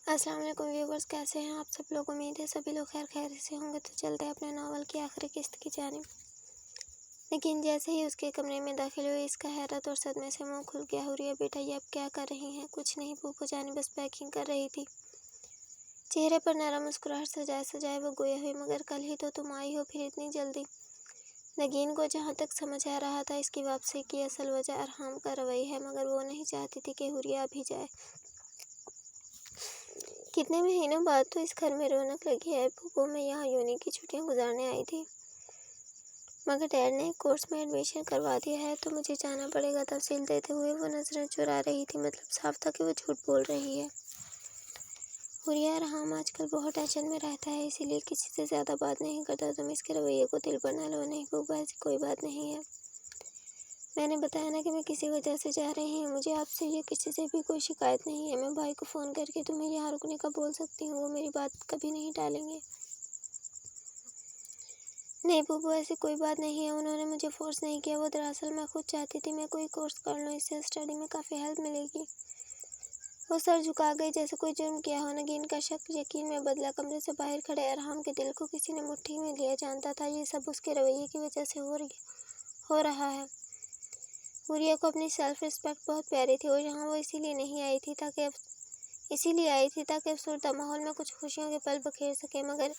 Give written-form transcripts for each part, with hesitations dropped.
अस्सलाम वालेकुम व्यूवर्स, कैसे हैं आप सब लोग। उम्मीद है सभी लोग खैर से होंगे। तो चलते हैं अपने नावल की आखिरी किस्त की जानिब। लेकिन जैसे ही उसके कमरे में दाखिल हुई, इसका हैरत और सदमे से मुंह खुल गया। हुरिया बेटा, ये अब क्या कर रही हैं? कुछ नहीं फूफो जानी, बस पैकिंग कर रही थी। चेहरे पर नरम मुस्कुराहट सजाए सजाए वो गोया हुई, मगर कल ही तो तुम आई हो, फिर इतनी जल्दी। नगीन को जहाँ तक समझ आ रहा था, इसकी वापसी की असल वजह अरहाम का रवैया है, मगर वो नहीं चाहती थी कि हुरिया अभी जाए। कितने महीनों बाद तो इस घर में रौनक लगी है। फूफो, मैं यहाँ यूनी की छुट्टियाँ गुजारने आई थी, मगर डैड ने कोर्स में एडमिशन करवा दिया है, तो मुझे जाना पड़ेगा। तफसील देते हुए वो नजरें चुरा रही थी। मतलब साफ था कि वो झूठ बोल रही है। हुरिया अरहाम आजकल बहुत टेंशन में रहता है, इसीलिए किसी से ज़्यादा बात नहीं करता। तुम इसके रवैये को दिल पर न लो। नहीं फूफो, ऐसी कोई बात नहीं है। मैंने बताया ना कि मैं किसी वजह से जा रही हूँ। मुझे आपसे या किसी से भी कोई शिकायत नहीं है। मैं भाई को फ़ोन करके तुम्हें यहाँ रुकने का बोल सकती हूँ, वो मेरी बात कभी नहीं टालेंगे। नहीं फूफो, ऐसी कोई बात नहीं है। उन्होंने मुझे फोर्स नहीं किया। वो दरअसल मैं खुद चाहती थी मैं कोई कोर्स कर लूँ, इससे स्टडी में काफ़ी हेल्प मिलेगी। वो सर झुका गई जैसे कोई जुर्म किया हो। नगीन का शक यकीन में बदला। कमरे से बाहर खड़े अरहाम के दिल को किसी ने मुट्ठी में लिया। जानता था ये सब उसके रवैये की वजह से हो रहा है। हुरिया को अपनी सेल्फ रिस्पेक्ट बहुत प्यारी थी, और यहाँ वो इसीलिए आई थी ताकि अफसरदा माहौल में कुछ खुशियों के पल बखेर सके। मगर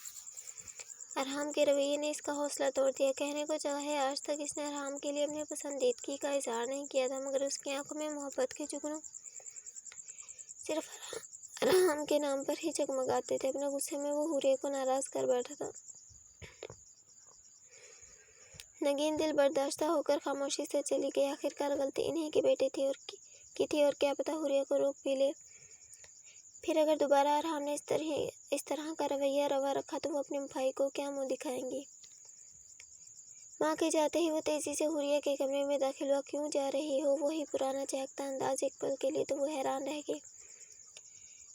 अरहाम के रवैये ने इसका हौसला तोड़ दिया। कहने को चाहे आज तक इसने अरहाम के लिए अपनी पसंदीदगी का इजहार नहीं किया था, मगर उसकी आंखों में मोहब्बत के जुगनू सिर्फ अरहाम के नाम पर ही जगमगाते थे। अपने गुस्से में वो हुरिया को नाराज कर बैठा था। नगीन दिल बर्दाश्त होकर खामोशी से चली गई। आखिरकार गलती इन्हीं की बेटी थी और क्या पता हुरिया को रोक भी ले। फिर अगर दोबारा अरहाम ने इस तरह का रवैया रवा रखा, तो वो अपने भाई को क्या मुंह दिखाएंगी। माँ के जाते ही वो तेजी से हुरिया के कमरे में दाखिल हुआ। क्यों जा रही हो? वही पुराना चहकता अंदाज। एक पल के लिए तो वो हैरान रह गई।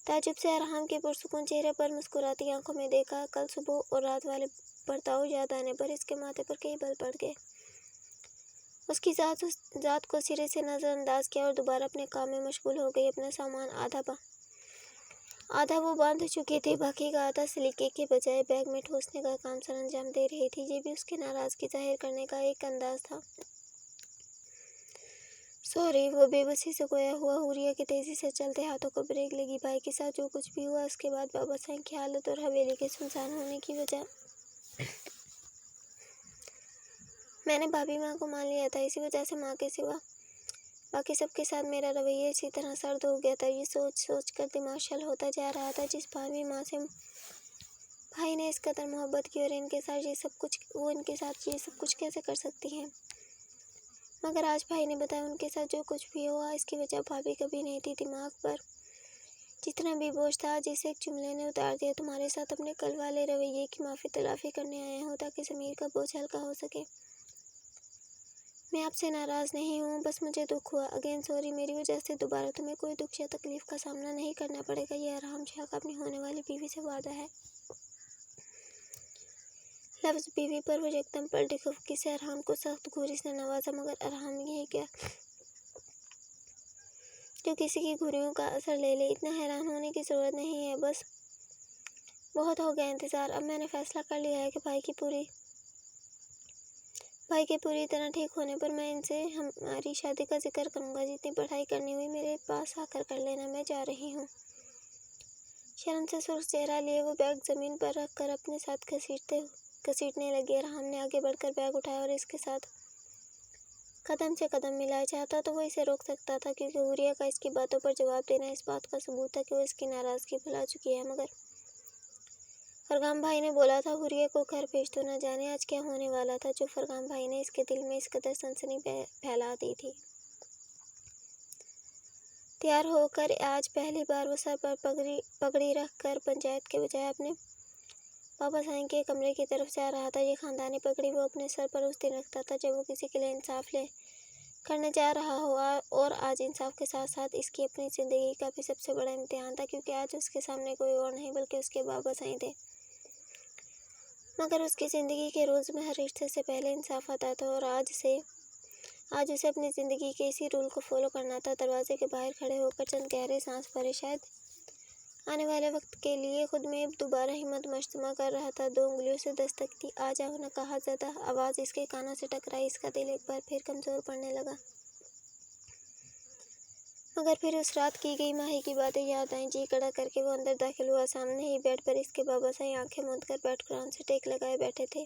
ताजुब से अरहाम के पुरसुकून चेहरे पर मुस्कुराती आंखों में देखा। कल सुबह और रात वाले बर्ताव याद आने पर इसके माथे पर कई बल पड़ गए। उसकी जात को सिरे से नज़रअंदाज किया और दोबारा अपने काम में मशगूल हो गई। अपना सामान आधा वो बांध चुकी थी, बाकी का आधा सलीके के बजाय बैग में ठूसने का काम सरअंजाम दे रही थी। ये भी उसकी नाराज़गी जाहिर करने का एक अंदाज था। सॉरी, वो बेबसी से गोया हुआ हुरिया के तेजी से चलते हाथों को ब्रेक लगी। भाई के साथ जो कुछ भी हुआ, उसके बाद बाबा साईं की हालत और हवेली के सुनसान होने की वजह मैंने भाभी माँ को मान लिया था। इसी वजह से माँ के सिवा बाकी सबके साथ मेरा रवैया इसी तरह सर्द हो गया था। ये सोच कर दिमाग शल होता जा रहा था, जिस भाभी माँ से भाई ने इस कदर मोहब्बत की, और इनके साथ ये सब कुछ कैसे कर सकती हैं। मगर आज भाई ने बताया उनके साथ जो कुछ भी हुआ, इसकी वजह भाभी कभी नहीं थी। दिमाग पर जितना भी बोझ था, आज इसे एक जुमले ने उतार दिया। तुम्हारे साथ अपने कल वाले रवैये की माफ़ी तलाफी करने आया हूँ, ताकि ज़मीर का बोझ हल्का हो सके। मैं आपसे नाराज़ नहीं हूँ, बस मुझे दुख हुआ। Again sorry. मेरी वजह से दोबारा तुम्हें कोई दुख या तकलीफ़ का सामना नहीं करना पड़ेगा। ये अरहाम शाह का अपनी होने वाली बीवी से वादा है। लफ्ज़ बीवी पर वो एकदम पलटी। खफकी से अरहाम को सख्त घूरी से नवाजा, मगर अरहाम यही क्या जो किसी की घुरियों का असर ले ले। इतना हैरान होने की ज़रूरत नहीं है, बस बहुत हो गया इंतज़ार। अब मैंने फ़ैसला कर लिया है कि भाई के पूरी तरह ठीक होने पर मैं इनसे हमारी शादी का जिक्र करूँगा। जितनी पढ़ाई करनी हुई मेरे पास आकर कर लेना। मैं जा रही हूँ। शर्म से सुर्ख चेहरा लिए वो बैग ज़मीन पर रख कर अपने साथ घसीटने लगी। अरहाम ने आगे बढ़कर बैग उठाया और इसके साथ कदम से कदम मिलाया। चाहता तो वो इसे रोक सकता था, क्योंकि हुरिया का इसकी बातों पर जवाब देना इस बात का सबूत था कि वो इसकी नाराज़गी भुला चुकी है। मगर फरगाम भाई ने बोला था हुरिया को घर भेज दो। न जाने आज क्या होने वाला था, जो फरगाम भाई ने इसके दिल में इस कदर सनसनी फैला दी थी। तैयार होकर आज पहली बार वो सर पर पगड़ी रख कर पंचायत के बजाय अपने बाबा साईं के कमरे की तरफ जा रहा था। ये ख़ानदानी पगड़ी वो अपने सर पर उस दिन रखता था जब वो किसी के लिए इंसाफ करने जा रहा हो, और आज इंसाफ के साथ साथ इसकी अपनी ज़िंदगी का भी सबसे बड़ा इम्तिहान था, क्योंकि आज उसके सामने कोई और नहीं बल्कि उसके बाबा साईं थे। मगर उसकी ज़िंदगी के रोज़मर्रा रिश्ते से पहले इंसाफ आता था, और आज उसे अपनी ज़िंदगी के इसी रूल को फॉलो करना था। दरवाजे के बाहर खड़े होकर चंद गहरे सांस भरे, शायद आने वाले वक्त के लिए खुद में दोबारा हिम्मत मजतमा कर रहा था। 2 उंगलियों से दस्तक दी। आ जाओ न कहा ज़्यादा आवाज़ इसके कानों से टकराई। इसका दिल एक बार फिर कमज़ोर पड़ने लगा। मगर फिर उस रात की गई माही की बातें याद आईं। जी कड़ा करके वो अंदर दाखिल हुआ। सामने ही बेड पर इसके बाबा साईं आंखें मूंद कर बैठ कुरान से टेक लगाए बैठे थे।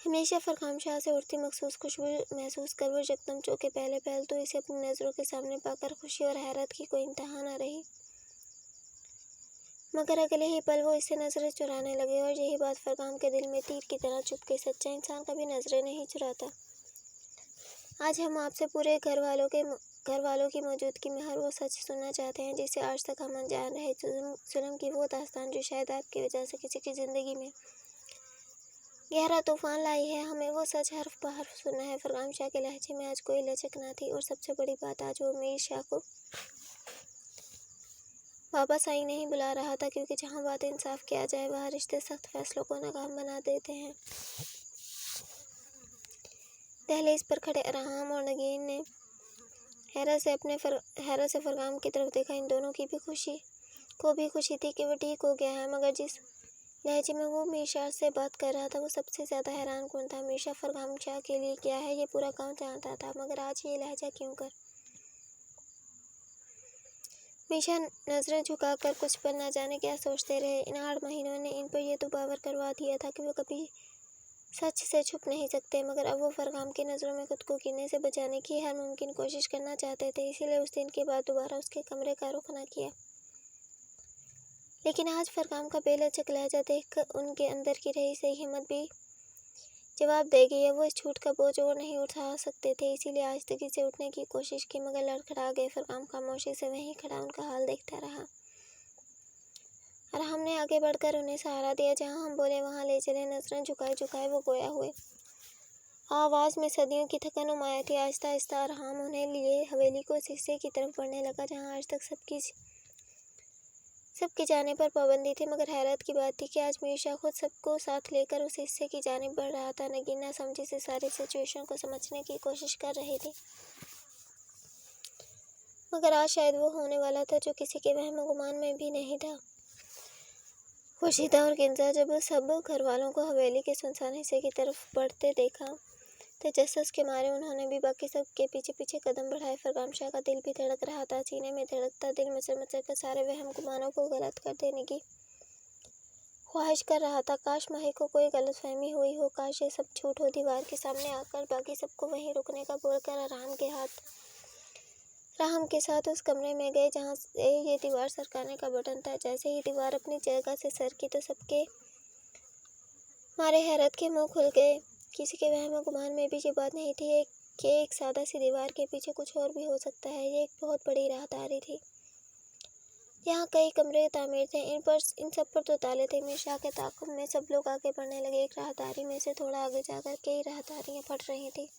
हमेशा फरखान शाह से उड़ती मखसूस खुशबू महसूस कर वो यकदम चौंके। पहले पहल तो इसे अपनी नज़रों के सामने पाकर खुशी और हैरत की कोई इंतहा न रही, मगर अगले ही पल वो इससे नज़रें चुराने लगे। और यही बात फरखान के दिल में तीर की तरह चुभ गई। सच्चा इंसान कभी नज़रें नहीं चुराता। आज हम आपसे पूरे घर वालों की मौजूदगी में हर वो सच सुनना चाहते हैं जिसे आज तक हम अनजान रहे। जुल्म की वो दास्तान जो शायद आपकी वजह से किसी की ज़िंदगी में गहरा तूफान लाई है। हमें वो सच हर्फ ब हर्फ सुनना है। फरखान शाह के लहजे में आज कोई लचक ना थी। और सबसे बड़ी बात, आज वो मीर शाह को बाबा साईं नहीं बुला रहा था, क्योंकि जहाँ बात इंसाफ किया जाए वहाँ रिश्ते सख्त फैसलों को नाकाम बना देते हैं। दहलीज पर खड़े अरहाम और नगीन ने हैरत से फरगाम की तरफ देखा। इन दोनों की भी खुशी थी कि वो ठीक हो गया है, मगर जिस लहजे में वो मीशा से बात कर रहा था वो सबसे ज़्यादा हैरान कौन था। मीशा फरगाम शाह के लिए क्या है ये पूरा गांव जानता था, मगर आज ये लहजा क्यों कर। मीशा नज़रें झुकाकर कुछ पल न जाने क्या सोचते रहे। इन 8 महीनों ने इन पर यह तो बावर करवा दिया था कि वो कभी सच से छुप नहीं सकते, मगर अब वो फरगाम की नज़रों में खुद को गिरने से बचाने की हर मुमकिन कोशिश करना चाहते थे। इसीलिए उस दिन के बाद दोबारा उसके कमरे का रुख न किया। लेकिन आज फरगाम का बेलचक लहजा देखकर उनके अंदर की रही सही हिम्मत भी जवाब दे गई है। वो इस झूठ का बोझ और नहीं उठा सकते थे, इसीलिए आहिस्तगी से उठने की कोशिश की, मगर लड़खड़ा गए। फरगाम खामोशी से वहीं खड़ा उनका हाल देखता रहा और हमने आगे बढ़कर उन्हें सहारा दिया। जहाँ हम बोले वहाँ ले चले। नजरें झुकाए वो गोया हुए। आवाज़ में सदियों की थकन नुमाया थी। आहिस्ता आहिस्ता अरहाम उन्हें लिए हवेली को उस हिस्से की तरफ बढ़ने लगा जहाँ आज तक सबकी जाने पर पाबंदी थी। मगर हैरत की बात थी कि आज मीशा खुद सबको साथ लेकर उस हिस्से की जानिब बढ़ रहा था। नगीन ना समझी से सारी सिचुएशन को समझने की कोशिश कर रही थी, मगर आज शायद वो होने वाला था जो किसी के वहम गुमान में भी नहीं था। खुर्शीदा और किंजा जब सब घर वालों को हवेली के सुनसान हिस्से की तरफ बढ़ते देखा, तजस्सुस के मारे उन्होंने भी बाकी सब के पीछे पीछे कदम बढ़ाए। फरगाम शाह का दिल भी धड़क रहा था। सीने में धड़कता दिल मचल मचल कर सारे वहम गुमानों को गलत कर देने की ख्वाहिश कर रहा था। काश माही को कोई गलतफहमी हुई हो, काश ये सब झूठ हो। दीवार के सामने आकर बाकी सबको वहीं रुकने का बोलकर राहम के साथ उस कमरे में गए जहाँ से ये दीवार सरकाने का बटन था। जैसे ही दीवार अपनी जगह से सरकी तो सबके मारे हैरत के मुंह खुल गए। किसी के वहम गुमान में भी ये बात नहीं थी कि एक सादा सी दीवार के पीछे कुछ और भी हो सकता है। ये एक बहुत बड़ी राहदारी थी। यहाँ कई कमरे तामीर थे। इन सब पर तो ताले थे। मीशा के ताक़ुब में सब लोग आगे बढ़ने लगे। एक राहदारी में से थोड़ा आगे जाकर कई राहदारियाँ फट रही थी,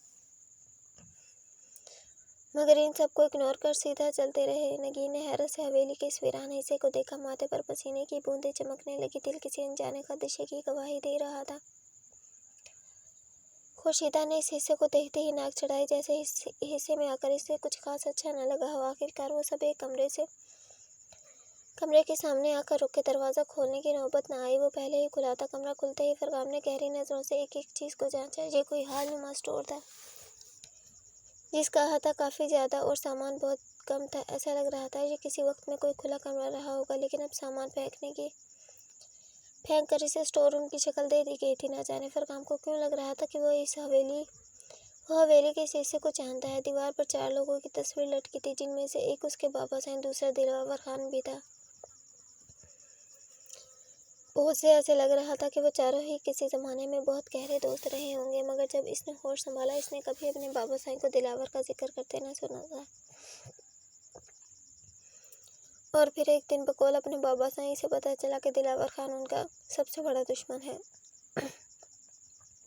मगर इन सबको इग्नोर कर सीधा चलते रहे। नगीन ने हैरत से हवेली के इस वीरान हिस्से को देखा। माथे पर पसीने की बूंदें चमकने लगी। दिल किसी अनजाने खदशे की गवाही दे रहा था। खुर्शीदा ने इस हिस्से को देखते ही नाक चढ़ाई। जैसे इस हिस्से में आकर इसे कुछ खास अच्छा न लगा हो। आखिरकार वो सब एक कमरे के सामने आकर रुके। दरवाज़ा खोलने की नौबत न आई, वो पहले ही खुला था। कमरा खुलते ही फरगाम ने गहरी नज़रों से एक एक चीज़ को जांचा। ये कोई हाल नुमा स्टोर था जिसका अहाता काफ़ी ज़्यादा और सामान बहुत कम था। ऐसा लग रहा था ये किसी वक्त में कोई खुला कमरा रहा होगा, लेकिन अब सामान फेंक कर इसे स्टोर रूम की शक्ल दे दी गई थी। न जाने फरगाम को क्यों लग रहा था कि वो हवेली के इस हिस्से को जानता है। दीवार पर 4 लोगों की तस्वीर लटकी थी, जिनमें से एक उसके बाबा साईं, दूसरा दिलावर खान भी था। बहुत से ऐसे लग रहा था कि वो चारों ही किसी ज़माने में बहुत गहरे दोस्त रहे होंगे, मगर जब इसने होश संभाला इसने कभी अपने बाबा साईं को दिलावर का जिक्र करते न सुना था। और फिर एक दिन बकौल अपने बाबा साईं से पता चला कि दिलावर खान उनका सबसे बड़ा दुश्मन है,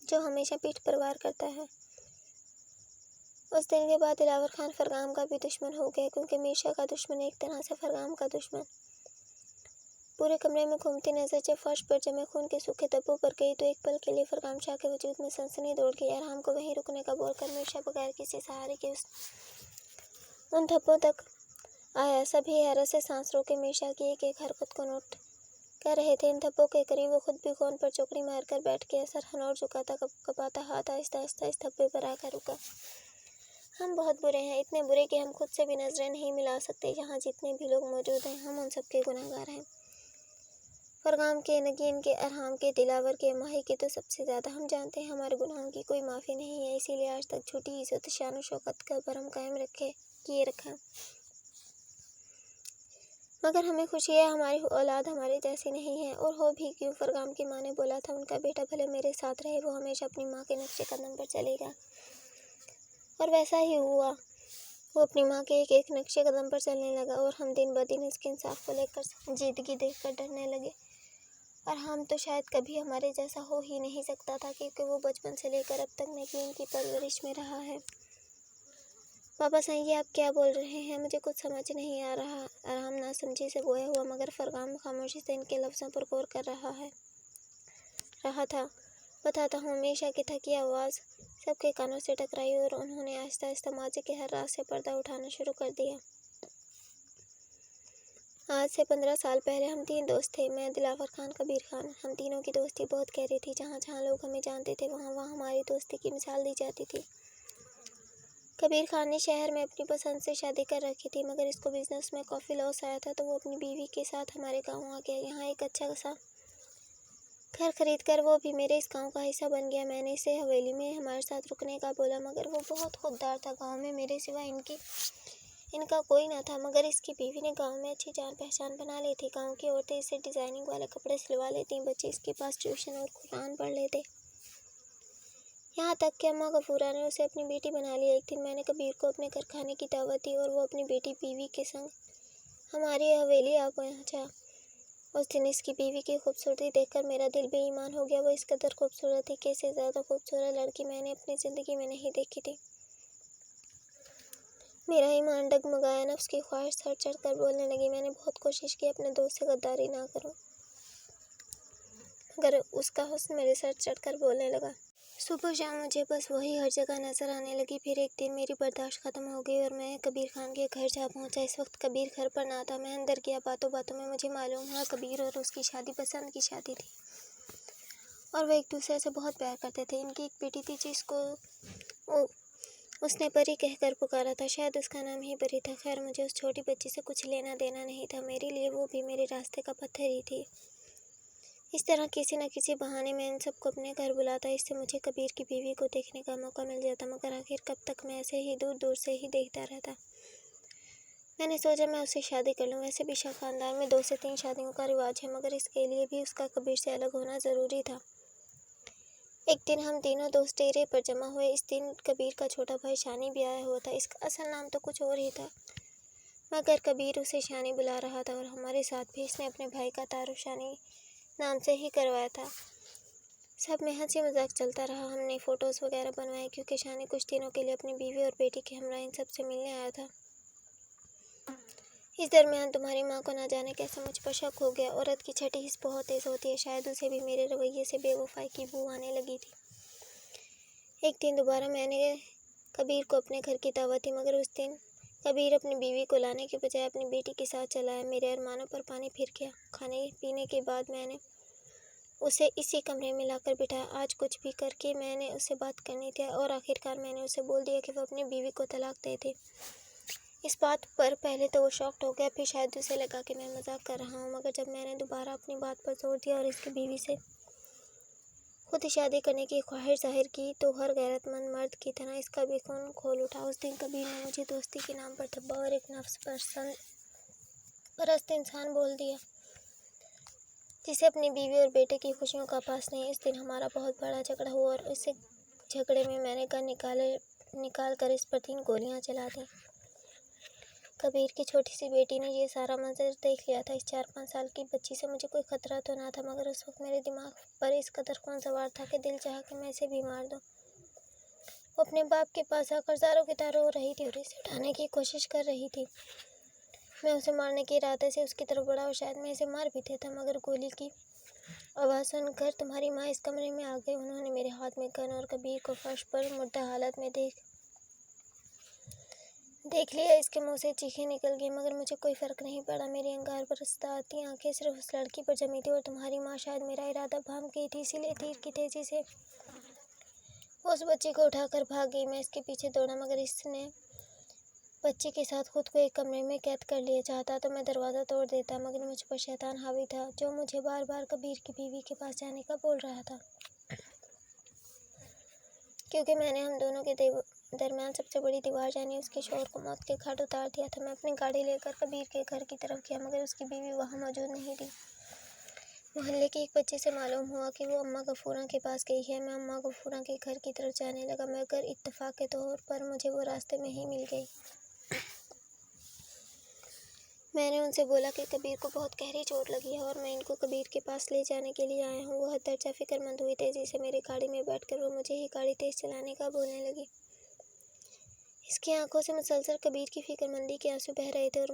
जो हमेशा पीठ पर वार करता है। उस दिन के बाद दिलावर खान फरगाम का भी दुश्मन हो गया, क्योंकि मीशा का दुश्मन एक तरह से फरगाम का दुश्मन। पूरे कमरे में घूमती नजर जब फर्श पर जमे खून के सूखे धब्बों पर गई तो एक पल के लिए फरगाम शाह के वजूद में सनसनी दौड़ गई। अरहाम को वहीं रुकने का बोलकर मीशा बगैर किसी सहारे के उन धब्बों तक आया। सभी हैरत से सांस रोके मीशा की एक एक हरकत को नोट कर रहे थे। इन धब्बों के करीब वो खुद भी कोन पर चौकड़ी मारकर बैठ गया। सर हनोर झुकाता कपाता हाथ आहिस्ता आहिस्ता इस धब्बे पर आकर रुका। हम बहुत बुरे हैं, इतने बुरे कि हम खुद से भी नजरें नहीं मिला सकते। यहाँ जितने भी लोग मौजूद हैं, हम उन सबके गुनहगार हैं। फरगाम के, नगीन के, अरहाम के, दिलावर के, माही के तो सबसे ज़्यादा। हम जानते हैं हमारे गुनाहों की कोई माफ़ी नहीं है, इसीलिए आज तक झूठी इज़्ज़त शान शौकत का भरम कायम किए रखा। मगर हमें खुशी है हमारी औलाद हमारे जैसी नहीं है। और हो भी क्यों? फरगाम की माँ ने बोला था उनका बेटा भले मेरे साथ रहे, वो हमेशा अपनी माँ के नक्शे कदम पर चलेगा। और वैसा ही हुआ। वो अपनी माँ के एक एक नक्शे कदम पर चलने लगा और हम दिन ब दिन इसके इंसाफ को लेकर संजीदगी देखकर डरने लगे। और हम तो शायद कभी हमारे जैसा हो ही नहीं सकता था, क्योंकि वो बचपन से लेकर अब तक नगीन की परवरिश में रहा है। पापा साईं, ये आप क्या बोल रहे हैं? मुझे कुछ समझ नहीं आ रहा। आराम नासमझी से गोया हुआ, मगर फरगाम खामोशी से इनके लफ्ज़ों पर गौर कर रहा था। बताता हूँ। मीशा की थकी आवाज़ सबके कानों से टकराई और उन्होंने आहिस्ता आहिस्ता माजी के हर राज से पर्दा उठाना शुरू कर दिया। आज से 15 साल पहले हम 3 दोस्त थे, मैं, दिलावर खान, कबीर खान। हम तीनों की दोस्ती बहुत गहरी थी। जहाँ जहाँ लोग हमें जानते थे, वहाँ वहाँ हमारी दोस्ती की मिसाल दी जाती थी। कबीर खान ने शहर में अपनी पसंद से शादी कर रखी थी, मगर इसको बिजनेस में काफ़ी लॉस आया था, तो वो अपनी बीवी के साथ हमारे गाँव आ गया। यहाँ एक अच्छा सा घर खरीद कर वो भी मेरे इस गाँव का हिस्सा बन गया। मैंने इसे हवेली में हमारे साथ रुकने का बोला, मगर वो बहुत खुददार था। गाँव में मेरे सिवा इनका कोई न था, मगर इसकी बीवी ने गांव में अच्छी जान पहचान बना ली थी। गांव की औरतें इसे डिज़ाइनिंग वाले कपड़े सिलवा लेती, बच्चे इसके पास ट्यूशन और कुरान पढ़ लेते। यहाँ तक कि अम्मा गफूरा ने उसे अपनी बेटी बना लिया। एक दिन मैंने कबीर को अपने घर खाने की दावत दी और वो अपनी बेटी बीवी के संग हमारी हवेली आ पहुँचा। उस दिन इसकी बीवी की खूबसूरती देखकर मेरा दिल बेईमान हो गया। वो इस कदर खूबसूरत थी कि इससे ज़्यादा खूबसूरत लड़की मैंने अपनी ज़िंदगी में नहीं देखी थी। मेरा ईमान डगमगाया, नफ्स की ख्वाहिश सर चढ़ कर बोलने लगी। मैंने बहुत कोशिश की अपने दोस्त से गद्दारी ना करूं, मगर उसका हुस्न मेरे सर चढ़ कर बोलने लगा। सुबह शाम मुझे बस वही हर जगह नजर आने लगी। फिर एक दिन मेरी बर्दाश्त ख़त्म हो गई और मैं कबीर खान के घर जा पहुंचा। इस वक्त कबीर घर पर ना था। मैं अंदर गया। बातों बातों में मुझे मालूम हुआ कबीर और उसकी शादी पसंद की शादी थी और वे एक दूसरे से बहुत प्यार करते थे। इनकी एक बेटी थी जिसको उसने परी कहकर पुकारा था। शायद उसका नाम ही परी था। खैर, मुझे उस छोटी बच्ची से कुछ लेना देना नहीं था। मेरे लिए वो भी मेरे रास्ते का पत्थर ही थी। इस तरह किसी न किसी बहाने मैं इन सबको अपने घर बुलाता। इससे मुझे कबीर की बीवी को देखने का मौका मिल जाता, मगर आखिर कब तक मैं ऐसे ही दूर दूर से ही देखता रहता। मैंने सोचा मैं उससे शादी कर लूँ। वैसे भी शाह खानदान में 2 से 3 शादियों का रिवाज है, मगर इसके लिए भी उसका कबीर से अलग होना ज़रूरी था। एक दिन हम तीनों दोस्त डेरे पर जमा हुए। इस दिन कबीर का छोटा भाई शानी भी आया हुआ था। इसका असल नाम तो कुछ और ही था, मगर कबीर उसे शानी बुला रहा था और हमारे साथ भी इसने अपने भाई का तारुफ शानी नाम से ही करवाया था। सब में हंसी मजाक चलता रहा। हमने फ़ोटोज़ वगैरह बनवाए, क्योंकि शानी कुछ दिनों के लिए अपनी बीवी और बेटी के हमरा इन सब से मिलने आया था। इस दरमियान तुम्हारी माँ को ना जाने कैसे मुझ पर शक हो गया। औरत की छठी हिस्स बहुत तेज़ होती है। शायद उसे भी मेरे रवैये से बेवफाई की बू आने लगी थी। एक दिन दोबारा मैंने कबीर को अपने घर की दावत दी, मगर उस दिन कबीर अपनी बीवी को लाने के बजाय अपनी बेटी के साथ चला आया। मेरे अरमानों पर पानी फिर गया। खाने पीने के बाद मैंने उसे इसी कमरे में लाकर बिठाया। आज कुछ भी करके मैंने उससे बात करनी थी और आखिरकार मैंने उसे बोल दिया कि वो अपनी बीवी को तलाक दे दे। इस बात पर पहले तो वो शॉक्ड हो गया, फिर शायद उसे लगा कि मैं मजाक कर रहा हूँ, मगर जब मैंने दोबारा अपनी बात पर जोर दिया और इसकी बीवी से खुद शादी करने की ख्वाहिश जाहिर की, तो हर गैरतमंद मर्द की तरह इसका भी खून खोल उठा। उस दिन कबीर ने मुझे दोस्ती के नाम पर धब्बा और एक नफ्स परस्त इंसान बोल दिया, जिसे अपनी बीवी और बेटे की खुशियों का पास नहीं। इस दिन हमारा बहुत बड़ा झगड़ा हुआ और इस झगड़े में मैंने गन निकाल कर इस पर 3 गोलियां चला दी। कबीर की छोटी सी बेटी ने ये सारा मंजर देख लिया था। इस 4-5 साल की बच्ची से मुझे कोई खतरा तो ना था, मगर उस वक्त मेरे दिमाग पर इस कदर खून सवार था कि दिल चाहा कि मैं इसे भी मार दूं। वो अपने बाप के पास आकर ज़ारों की तार रो रही थी और इसे उठाने की कोशिश कर रही थी। मैं उसे मारने के इरादे से उसकी तरफ बढ़ा और शायद मैं इसे मार भी देता, मगर गोली की आवाज़ सुनकर तुम्हारी माँ इस कमरे में आ गई। उन्होंने मेरे हाथ में गन और कबीर को फर्श पर मुर्दा हालत में देख लिया इसके मुंह से चीखें निकल गई, मगर मुझे कोई फ़र्क नहीं पड़ा। मेरी अंगार पर आती आंखें सिर्फ उस लड़की पर जमी थी और तुम्हारी माँ शायद मेरा इरादा भांप गई थी, इसीलिए तीर की तेज़ी से उस बच्ची को उठाकर भाग गई। मैं इसके पीछे दौड़ा, मगर इसने बच्ची के साथ खुद को एक कमरे में कैद कर लिया। चाहता तो मैं दरवाज़ा तोड़ देता, मगर मुझ पर शैतान हावी था, जो मुझे बार बार कबीर की बीवी के पास जाने का बोल रहा था, क्योंकि मैंने हम दोनों के दरमियान सबसे बड़ी दीवार यानी उसके शौहर को मौत के घाट उतार दिया था। मैं अपनी गाड़ी लेकर कबीर के घर की तरफ गया, मगर उसकी बीवी वहाँ मौजूद नहीं थी। मोहल्ले के एक बच्चे से मालूम हुआ कि वो अम्मा गफूरा के पास गई है। मैं अम्मा गफूरा के घर की तरफ जाने लगा, मगर इत्तेफाक के तौर पर मुझे वो रास्ते में ही मिल गई। मैंने उनसे बोला कि कबीर को बहुत गहरी चोट लगी है और मैं इनको कबीर के पास ले जाने के लिए आया हूँ। वो हद दर्जा फिक्रमंद हुई। तेज़ी से मेरी गाड़ी में बैठकर वो मुझे ही गाड़ी तेज़ चलाने का बोलने लगी। इसकी आंखों से मुसलसल कबीर की फिक्रमंदी के आंसू बह रहे थे और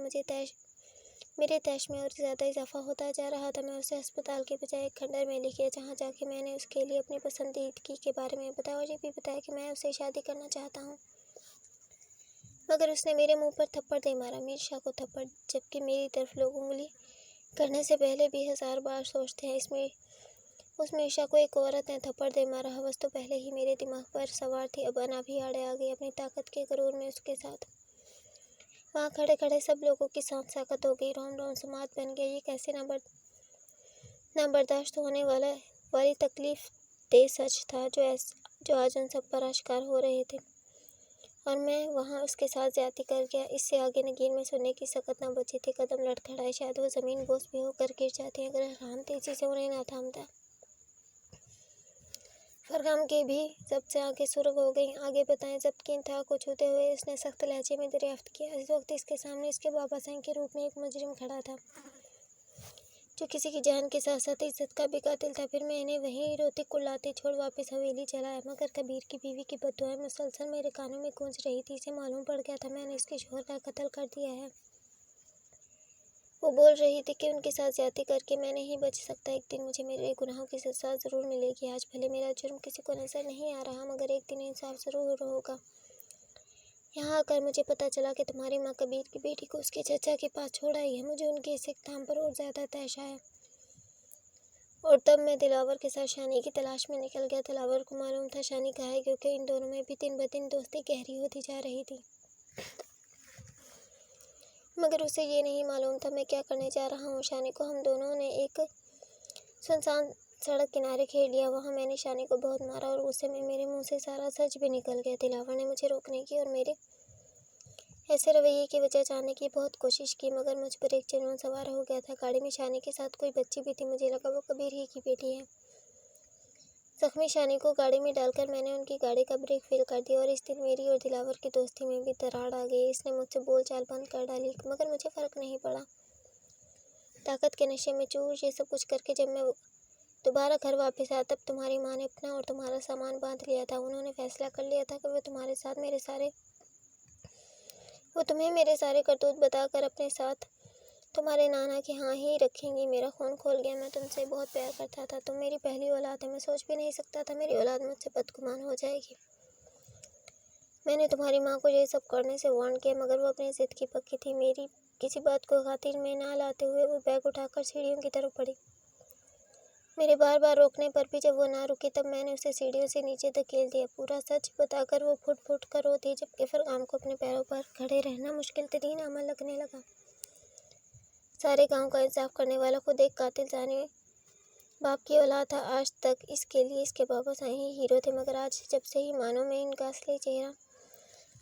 मेरे तैश में और ज़्यादा इजाफा होता जा रहा था। मैं उसे अस्पताल के बजाय एक खंडहर में ले गया, जहाँ जाके मैंने उसके लिए अपनी पसंदीदगी के बारे में बताया और ये भी बताया कि मैं उससे शादी करना चाहता हूँ। मगर उसने मेरे मुंह पर थप्पड़ दे मारा, मीरशा को थप्पड़, जबकि मेरी तरफ लोग उंगली करने से पहले भी 1000 बार सोचते हैं। इसमें उस मीरशा को एक औरत ने थप्पड़ दे मारा। हवस तो पहले ही मेरे दिमाग पर सवार थी, अब अना भी आड़े आ गई। अपनी ताकत के गरूर में उसके साथ वहाँ खड़े खड़े सब लोगों की सांस साकत हो गई। रोम रोम समात बन गया। ये कैसे ना बर्दाश्त होने वाली तकलीफ दे सच था जो आज उन सब पर आश्कार हो रहे थे, और मैं वहाँ उसके साथ ज्यादती कर गया। इससे आगे नगीन में सुनने की सकत न बची थी। कदम लड़खड़ाए, शायद वो ज़मीन बोस भी होकर गिर जाती अगर हराम तेजी से उन्हें न थामता। फरगाम के भी जब्त से आंखें सुर्ख हो गईं। आगे बताएं। जब्त की इंतहा को छूते हुए उसने सख्त लहजे में दरियाफ्त किया। इस वक्त इसके सामने इसके बाबा सिंह के रूप में एक मुजरिम खड़ा था, जो किसी की जान के साथ साथ इज्जत का भी कातिल था। फिर मैंने वहीं रोती कुल्लाती छोड़ वापस हवेली चला आया, मगर कबीर की बीवी की बद्दुआएं मुसलसल मेरे कानों में गूंज रही थी। इसे मालूम पड़ गया था मैंने इसके शौहर का कत्ल कर दिया है। वो बोल रही थी कि उनके साथ ज्यादती करके मैं नहीं बच सकता। एक दिन मुझे मेरे गुनाहों की सज़ा ज़रूर मिलेगी। आज भले मेरा जुर्म किसी को नज़र नहीं आ रहा, मगर एक दिन इंसाफ ज़रूर होगा। यहाँ आकर मुझे पता चला कि तुम्हारी माँ कबीर की बेटी को उसके चचा के पास छोड़ आई है। मुझे उनके इस इक़दाम पर और ज़्यादा तैश आया, और तब मैं दिलावर के साथ शानी की तलाश में निकल गया। दिलावर को मालूम था शानी कहाँ है, क्योंकि इन दोनों में भी दिन ब दिन दोस्ती गहरी होती जा रही थी, मगर उसे ये नहीं मालूम था मैं क्या करने जा रहा हूँ। शानी को हम दोनों ने एक सुनसान सड़क किनारे घेर लिया। वहाँ मैंने शानी को बहुत मारा और गुस्से में मेरे मुंह से सारा सच भी निकल गया। दिलावर ने मुझे रोकने की और मेरे ऐसे रवैये की वजह जानने की बहुत कोशिश की, मगर मुझ पर एक जुनून सवार हो गया था। गाड़ी में शानी के साथ कोई बच्ची भी थी। मुझे लगा वो कबीर ही की बेटी है। जख्मी शानी को गाड़ी में डालकर मैंने उनकी गाड़ी का ब्रेक फेल कर दिया, और इस दिन मेरी और दिलावर की दोस्ती में भी दरार आ गई। इसने मुझसे बोलचाल बंद कर डाली, मगर मुझे फ़र्क नहीं पड़ा। ताकत के नशे में चूर ये सब कुछ करके जब मैं दोबारा घर वापस आया, तब तुम्हारी माँ ने अपना और तुम्हारा सामान बांध लिया था। उन्होंने फैसला कर लिया था कि वो तुम्हें मेरे सारे करतूत बताकर अपने साथ तुम्हारे नाना के यहाँ ही रखेंगी। मेरा खून खोल गया। मैं तुमसे बहुत प्यार करता था। तुम मेरी पहली औलाद है। मैं सोच भी नहीं सकता था मेरी औलाद मुझसे बदगुमान हो जाएगी। मैंने तुम्हारी माँ को ये सब करने से वार्न किया, मगर वो अपनी ज़िद की पक्की थी। मेरी किसी बात को खातिर में ना लाते हुए वो बैग उठाकर सीढ़ियों की तरफ बढ़ी। मेरे बार बार रोकने पर भी जब वो ना रुकी, तब मैंने उसे सीढ़ियों से नीचे धकेल दिया। पूरा सच बताकर वो फुट फुट कर रोती, जबकि फरगाम को अपने पैरों पर खड़े रहना मुश्किल तरीन अमल लगने लगा। सारे गांव का इंसाफ करने वाला खुद एक कातिल जाने बाप की औलाद था। आज तक इसके लिए इसके बाबा साईं ही हीरो थे, मगर आज जब से ही मानो में इनका असली चेहरा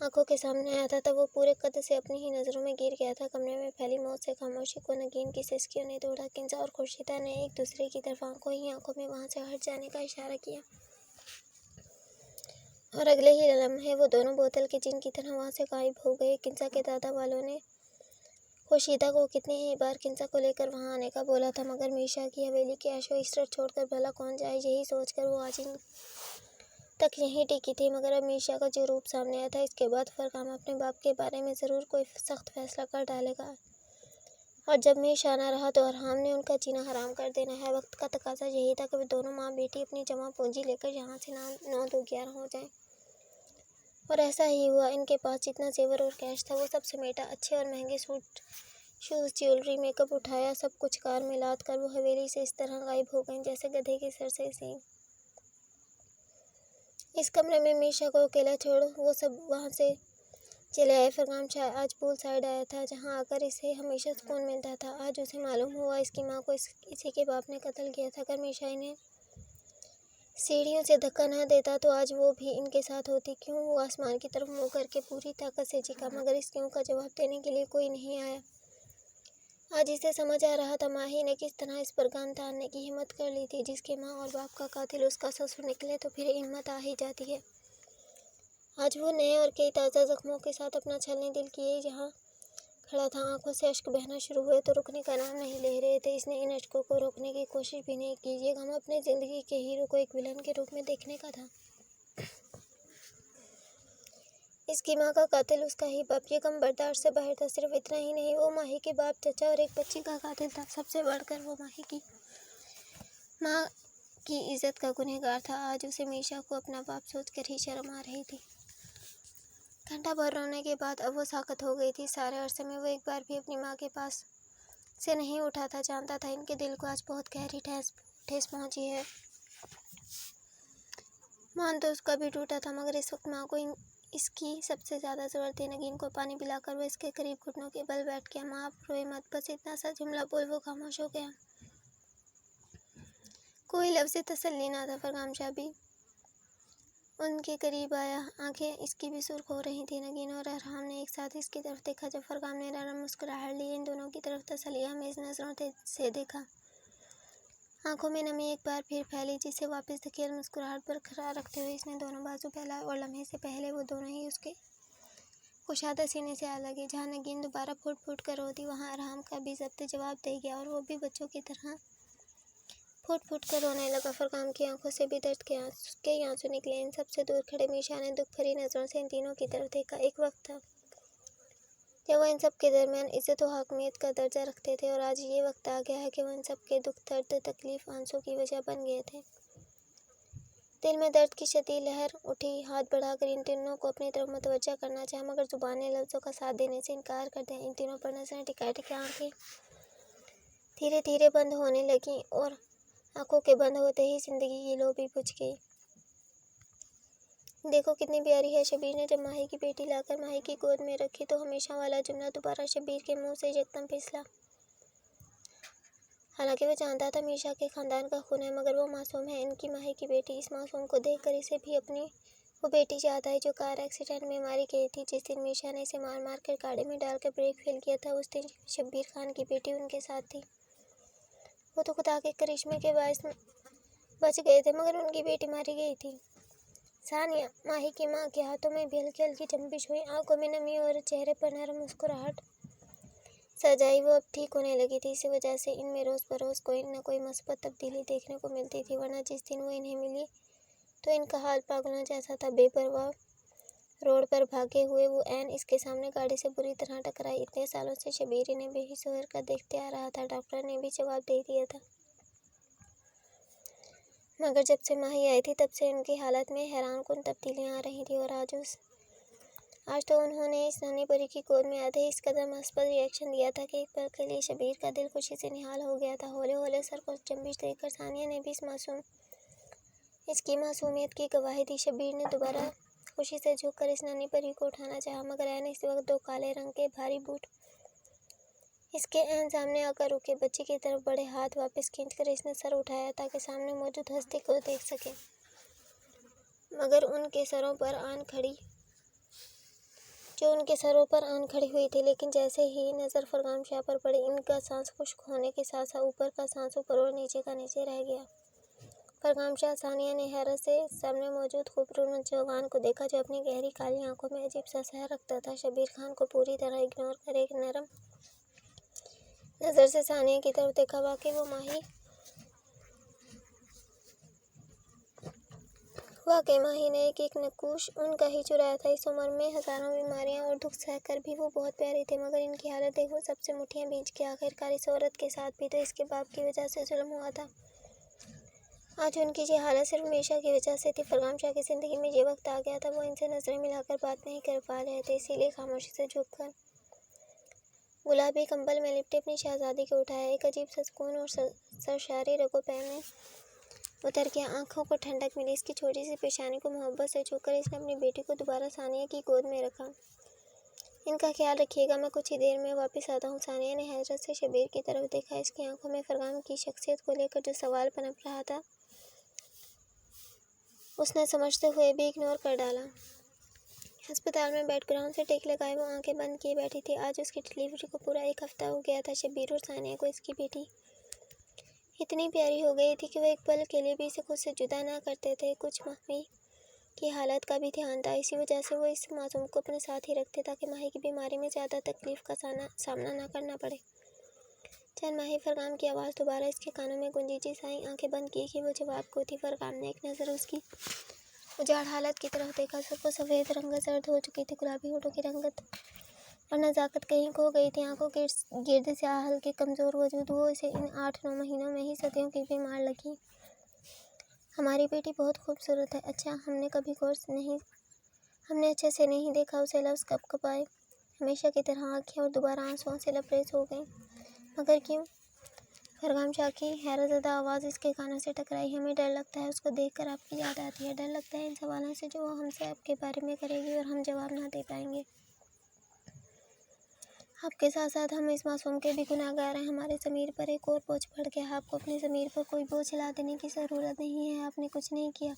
आंखों के सामने आया था, तब वो पूरे कद से अपनी ही नज़रों में गिर गया था। कमरे में फैली मौत से खामोशी को नगीन की सिसकियों ने तोड़ा। किंजा और खुर्शीदा ने एक दूसरे की तरफ आंखों में वहाँ से हट जाने का इशारा किया, और अगले ही लम्हे वो दोनों बोतल के जिन की तरह वहाँ से गायब हो गए। किंजा के दादा वालों ने खुर्शीदा को कितनी ही बार किंजा को लेकर वहाँ आने का बोला था, मगर मीशा की हवेली की आशो इशरत छोड़कर भला कौन जाए, यही सोचकर वो आज तक यहीं टिकी थी। मगर अब मीशा का जो रूप सामने आया था, इसके बाद फरगाम अपने बाप के बारे में ज़रूर कोई सख्त फैसला कर डालेगा, और जब मीशा ना रहा तो अरहाम ने उनका जीना हराम कर देना है। वक्त का तकाजा यही था कि वे दोनों माँ बेटी अपनी जमा पूंजी लेकर यहाँ से 9 2 11 हो जाएं। और ऐसा ही हुआ। इनके पास जितना जेवर और कैश था वो सब समेटा, अच्छे और महंगे सूट, शूज़, ज्वेलरी, मेकअप उठाया, सब कुछ कार में लाद कर वो हवेली से इस तरह गायब हो गई जैसे गधे के सर से सींग। इस कमरे में मीशा को अकेला छोड़ वो सब वहाँ से चले आए। फरगाम शाह आज पूल साइड आया था, जहाँ आकर इसे हमेशा सुकून मिलता था। आज उसे मालूम हुआ इसकी माँ को इसी के बाप ने कत्ल किया था। अगर मीशा इन्हें सीढ़ियों से धक्का न देता तो आज वो भी इनके साथ होती। क्यों? वो आसमान की तरफ मुँह करके पूरी ताकत से चीखा, मगर इस क्यों का जवाब देने के लिए कोई नहीं आया। आज इसे समझ आ रहा था माही ने किस तरह इस पर गान तानने की हिम्मत कर ली थी। जिसके माँ और बाप का कातिल उसका ससुर निकले तो फिर हिम्मत आ ही जाती है। आज वो नए और कई ताज़ा जख्मों के साथ अपना छलनी दिल किए जहाँ खड़ा था। आंखों से अश्क बहना शुरू हुए तो रुकने का नाम नहीं ले रहे थे। इसने इन अश्कों को रोकने की कोशिश भी नहीं की। ये गम अपने ज़िंदगी के हीरो को एक विलन के रूप में देखने का था। इसकी माँ का कातिल उसका ही बाप। ये गम बर्दाश्त से बाहर था। सिर्फ इतना ही नहीं, वो माही के बाप, चचा और एक बच्ची का कातिल था। सबसे बढ़कर वो माही की माँ की इज्जत का गुनहगार था। आज उसे मीशा को अपना बाप सोचकर ही शर्म आ रही थी। घंटा भर रोने के बाद अब वो साकत हो गई थी। सारे अरसे में वो एक बार भी अपनी माँ के पास से नहीं उठा था। जानता था इनके दिल को आज बहुत गहरी ठेस पहुंची है। मान तो उसका भी टूटा था, मगर इस वक्त माँ को इसकी सबसे ज़्यादा ज़रूरत थी। नगीन को पानी पिलाकर वो इसके करीब घुटनों के बल बैठ गया। माँ, आप रोए मत, बस इतना सा जुमला बोल वो खामोश हो गया। कोई लफ्ज़ तसल्ली ना था। फरगाम शाह भी उनके करीब आया। आंखें इसकी भी सुर्ख हो रही थी। नगीन और अरहाम ने एक साथ इसकी तरफ देखा। जब फरगाम ने नरम मुस्कुराहट ली, इन दोनों की तरफ तसल्लीआमेज़ नज़रों से देखा। आंखों में नमी एक बार फिर फैली, जिसे वापस धकेल मुस्कुराहट बरकरार रखते हुए इसने दोनों बाजू फैलाए और लम्हे से पहले वो दोनों ही उसके कुशादा सीने से आ लगे। जहाँ नगीन दोबारा फूट फूट कर रोती, वहाँ अरहाम का भी ज़ब्त जवाब दे गया और वो भी बच्चों की तरह फूट फूट कर रोने लगा। फरगाम की आंखों से भी दर्द के आंसू निकले। इन सबसे दूर खड़े मीशा ने दुख भरी नज़रों से इन तीनों की तरफ देखा। एक वक्त था जब वो इन सब के दरमियान इज्जत व हाकमियत का दर्जा रखते थे, और आज ये वक्त आ गया है कि वो इन सब के दुख, दर्द, तकलीफ, आंसू की वजह बन गए थे। दिल में दर्द की शदीद लहर उठी। हाथ बढ़ाकर इन तीनों को अपनी तरफ मुतवज्जा करना चाहा, मगर जुबानें लफ्ज़ों का साथ देने से इनकार कर दें। इन तीनों पर नज़रें टिकाए टिकाए आंखें धीरे धीरे बंद होने लगीं और आंखों के बंद होते ही जिंदगी की लो भी बुझ गई। देखो कितनी प्यारी है। शबीर ने जब माही की बेटी लाकर माही की गोद में रखी तो हमेशा वाला जुमला दोबारा शबीर के मुंह से यकदम फिसला। हालांकि वो जानता था मीशा के खानदान का खून है, मगर वो मासूम है, इनकी माही की बेटी। इस मासूम को देखकर इसे भी अपनी वो बेटी याद आई जो कार एक्सीडेंट में मारी गई थी। जिस दिन मीशा ने इसे मार मार कर गाड़ी में डालकर ब्रेक फेल किया था, उस दिन शब्बीर खान की बेटी उनके साथ थी। वो तो खुदा के करिश्मे के बायस बच गए थे, मगर उनकी बेटी मारी गई थी। सानिया, माही की माँ के हाथों में भी हल्की हल्की जंबिश हुई। आंखों में नमी और चेहरे पर नरम मुस्कुराहट सजाई। वो अब ठीक होने लगी थी। इसी वजह से इनमें रोज़ बरोज़ कोई न कोई मस्बत तब्दीली देखने को मिलती थी, वरना जिस दिन वो इन्हें मिली तो इनका हाल पागलों जैसा था। बेपरवाह रोड पर भागे हुए वो ऐन इसके सामने गाड़ी से बुरी तरह टकराई। इतने सालों से शबीर इन्हें बेहिस होकर का देखते आ रहा था। डॉक्टर ने भी जवाब दे दिया था, मगर जब से माही आई थी तब से उनकी हालत में हैरानकुन तब्दीलियाँ आ रही थी। और आज तो उन्होंने इस नन्ही परी की गोद में आते ही इस कदर मस्बत रिएक्शन दिया था कि एक पल के लिए शबीर का दिल खुशी से निहाल हो गया था। हौले हौले सर को जंबिश देकर सानिया ने भी इसकी मासूमियत की गवाही दी। शबीर ने दोबारा खुशी से झुककर इस नन्ही परी को उठाना चाहा, मगर ऐन इस वक्त दो काले रंग के भारी बूट इसके ऐन सामने आकर रुके। बच्ची की तरफ बड़े हाथ वापस खींचकर इसने सर उठाया ताकि सामने मौजूद हस्ती को देख सके, मगर उनके सरों पर आन खड़ी हुई थी। लेकिन जैसे ही नज़र फरगाम शाह पर पड़ी, इनका सांस खुश्क होने के साथ साथ ऊपर का सांस ऊपर और नीचे का नीचे रह गया। फरगाम शाह, सानिया ने हैरत से सामने मौजूद खूबसूरत नौजवान को देखा जो अपनी गहरी काली आंखों में अजीब सा सहर रखता था। शबीर खान को पूरी तरह इग्नोर कर एक नरम नज़र से सानिया की तरफ देखा। वाकई माही ने एक नक्कूश उनका ही चुराया था। इस उम्र में हज़ारों बीमारियां और दुख सहकर भी वो बहुत प्यारे थे, मगर इनकी हालत देखो, सबसे मुठ्ठियां भींच के। आखिरकार इस औरत के साथ भी तो इसके बाप की वजह से जुल्म हुआ था। आज उनकी ये हालत सिर्फ मीशा की वजह से थी। फरगाम शाह की ज़िंदगी में ये वक्त आ गया था, वो इनसे नजरें मिलाकर बात नहीं कर पा रहे थे, इसीलिए खामोशी से झुककर गुलाबी कंबल में लिपटे अपनी शहजादी को उठाया। एक अजीब सा सुकून और सरशारी रगो पैर में उतर गया। आंखों को ठंडक मिली। इसकी छोटी सी पेशानी को मोहब्बत से छूकर इसने अपनी बेटी को दोबारा सानिया की गोद में रखा। इनका ख्याल रखिएगा, मैं कुछ ही देर में वापस आता हूँ। सानिया ने हैरत से शब्बीर की तरफ देखा। इसकी आंखों में फरगाम की शख्सियत को लेकर जो सवाल पनप रहा था उसने समझते हुए भी इग्नोर कर डाला। अस्पताल में बैकग्राउंड से टेक लगाए वो आंखें बंद किए बैठी थी। आज उसकी डिलीवरी को पूरा 1 हफ्ता हो गया था। शब्बीर और सानिया को इसकी बेटी इतनी प्यारी हो गई थी कि वो एक पल के लिए भी इसे खुद से जुदा ना करते थे। कुछ माही की हालत का भी ध्यान था, इसी वजह से वो इस मासूम को अपने साथ ही रखते ताकि माही की बीमारी में ज़्यादा तकलीफ का सामना ना करना पड़े। चंद माही फरगाम की आवाज़ दोबारा इसके कानों में गूंजी। जिस आई आंखें बंद की कि वो जवाब को थी। फरगाम ने एक नज़र उसकी उजाड़ हालत की तरफ देखा। सबको सफ़ेद रंगत सर्द हो चुकी थी। गुलाबी होठों की रंगत और नज़ाकत कहीं खो गई थी। आंखों के गिर्द स्याह हल्के कमज़ोर वजूद वो इसे इन 8-9 महीनों में ही सदियों की बीमार लगी। हमारी बेटी बहुत खूबसूरत है। अच्छा, हमने अच्छे से नहीं देखा। उसे लफ्ज़ कँप-कँपाए हमेशा की तरह आँखें और दोबारा आंसुओं से लबरेज हो गईं। मगर क्यों? फरगाम शाह की हैरतज़दा आवाज़ इसके कानों से टकराई। हमें डर लगता है, उसको देखकर आपकी याद आती है। डर लगता है इन सवालों से जो वो हमसे आपके बारे में करेगी और हम जवाब ना दे पाएंगे। आपके साथ साथ हम इस मासूम के भी गुनहगार हैं। हमारे ज़मीर पर एक और बोझ पड़ गया। आपको अपने ज़मीर पर कोई बोझ ला देने की ज़रूरत नहीं है। आपने कुछ नहीं किया,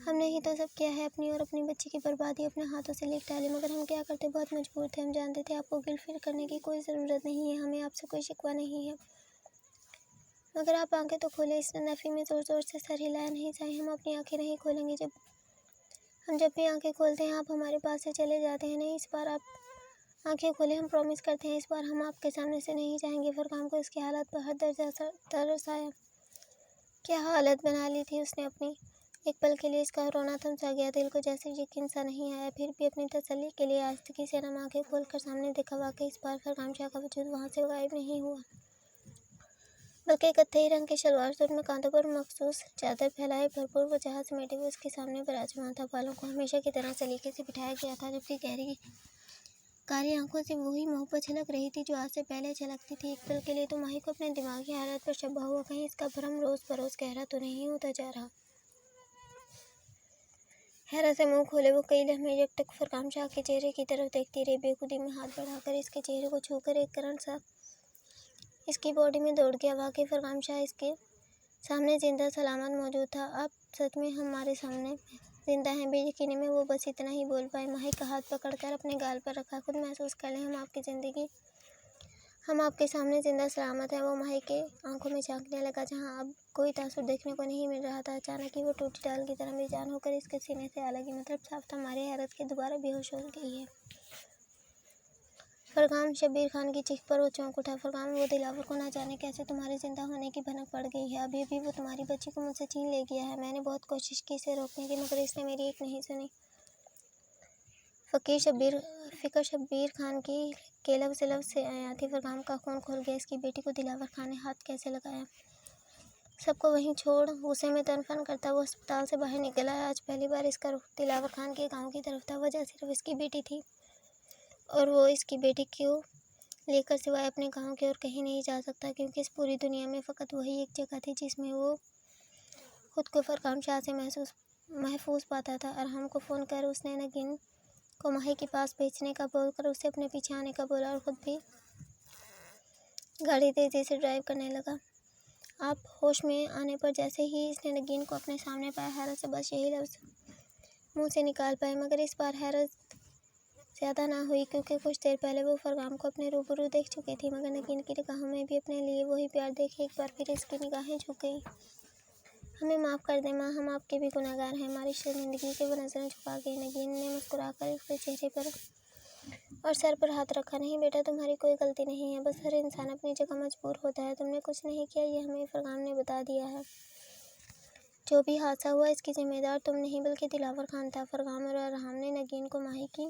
हमने ही तो सब किया है। अपनी और अपनी बच्ची की बर्बादी अपने हाथों से लिख डाली। मगर हम क्या करते, बहुत मजबूर थे। हम जानते थे आपको गिल्ट फील करने की कोई ज़रूरत नहीं है। हमें आपसे कोई शिकवा नहीं है। मगर आप आंखें तो खोले। इस नफ़ी में ज़ोर ज़ोर से सर हिलाया नहीं। चाहे हम अपनी आंखें नहीं खोलेंगे। जब भी आंखें खोलते हैं आप हमारे पास से चले जाते हैं। नहीं, इस बार आप आंखें खोले, हम प्रॉमिस करते हैं। इस बार हम आपके सामने से नहीं जाएंगे। फरगाम को इसकी हालत पर हद दर्जा तरस आया। क्या हालत बना ली थी उसने अपनी। एक पल के लिए इसका रोना थम सा गया। दिल को जैसे यकीन सा नहीं आया। फिर भी अपनी तसल्ली के लिए आस्तिकी से नम आंखें खोलकर सामने देखा। वाकई इस बार फरगाम शाह का वजूद वहाँ से गायब नहीं हुआ, बल्कि कत्थई रंग के शलवार सूट में कांधों पर मखसूस चादर फैलाए भरपूर वजह समेटे हुए उसके सामने विराजमान था। बालों को हमेशा की तरह सलीके से बिठाया गया था, जबकि गहरी कारी आंखों से वही मोहब्बत झलक रही थी जो आज से पहले झलकती थी। एक पल के लिए तो माही को अपने दिमागी हालत पर शब्बा हुआ, कहीं इसका भ्रम रोज़ बरोज़ गहरा तो नहीं होता जा रहा। हैरत से मुंह खोले वो कई लम्हे जब तक फरगाम शाह के चेहरे की तरफ देखती रही। बेखुदी में हाथ बढ़ाकर इसके चेहरे को छूकर एक करंट सा इसकी बॉडी में दौड़ गया। वाकई फरगाम शाह इसके सामने जिंदा सलामत मौजूद था। आप सच में हमारे सामने जिंदा हैं। बेयकीनी में वो बस इतना ही बोल पाए। माही का हाथ पकड़कर अपने गाल पर रखा। खुद महसूस कर लें, हम आपके सामने जिंदा सलामत हैं। वो माही के आंखों में झांकने लगा, जहां अब कोई तासुर देखने को नहीं मिल रहा था। अचानक ही वो टूटी डाल की तरह बेजान होकर इसके सीने से आ लगी। मतलब साफ था, हमारी हैरत के दोबारा बेहोश हो गई है। फरगाम, शब्बीर खान की चीख पर वो चौंक उठा। फरगाम, वो दिलावर को ना जाने कैसे तुम्हारे जिंदा होने की भनक पड़ गई है। अभी भी वो तुम्हारी बच्ची को मुझसे छीन ले गया है। मैंने बहुत कोशिश की इसे रोकने की, मगर इसने मेरी एक नहीं सुनी। फिकर शब्बीर खान की के लफ्ज़ से आया थी। फरगाम का खून खोल गया। इसकी बेटी को दिलावर खान ने हाथ कैसे लगाया। सबको वहीं छोड़ गुस्से में तनफन करता वो अस्पताल से बाहर निकला है। आज पहली बार इसका रुख दिलावर खान के गांव की तरफ था। वजह सिर्फ इसकी बेटी थी, और वो इसकी बेटी को लेकर सिवाय अपने गांव की ओर कहीं नहीं जा सकता, क्योंकि इस पूरी दुनिया में फ़कत वही एक जगह थी जिसमें वो खुद को फरगाम शाह से महफूज पाता था। अरहम को फ़ोन कर उसने नगीन को माही के पास भेजने का बोलकर उसे अपने पीछे आने का बोला, और ख़ुद भी गाड़ी तेज़ी से ड्राइव करने लगा। आप होश में आने पर जैसे ही इसने नगीन को अपने सामने पाया, हैरत से बस यही लफ्ज़ मुंह से निकाल पाए। मगर इस बार हैरत ज़्यादा ना हुई, क्योंकि कुछ देर पहले वो फरगाम को अपने रूबरू देख चुकी थी। मगर नगीन की निगाहों में भी अपने लिए वही प्यार देखे एक बार फिर इसकी निगाहें झुक गईं। हमें माफ़ कर दें माँ, हम आपके भी गुनहगार हैं। हमारी शर्मिंदगी के वो नज़रें झुका गई। नगीन ने मुस्कुराकर उसके चेहरे पर और सर पर हाथ रखा। नहीं बेटा, तुम्हारी कोई गलती नहीं है। बस हर इंसान अपनी जगह मजबूर होता है। तुमने कुछ नहीं किया, ये हमें फरगाम ने बता दिया है। जो भी हादसा हुआ इसकी जिम्मेदार तुम नहीं बल्कि दिलावर खान था। फरगाम और अरहम ने नगीन को माही की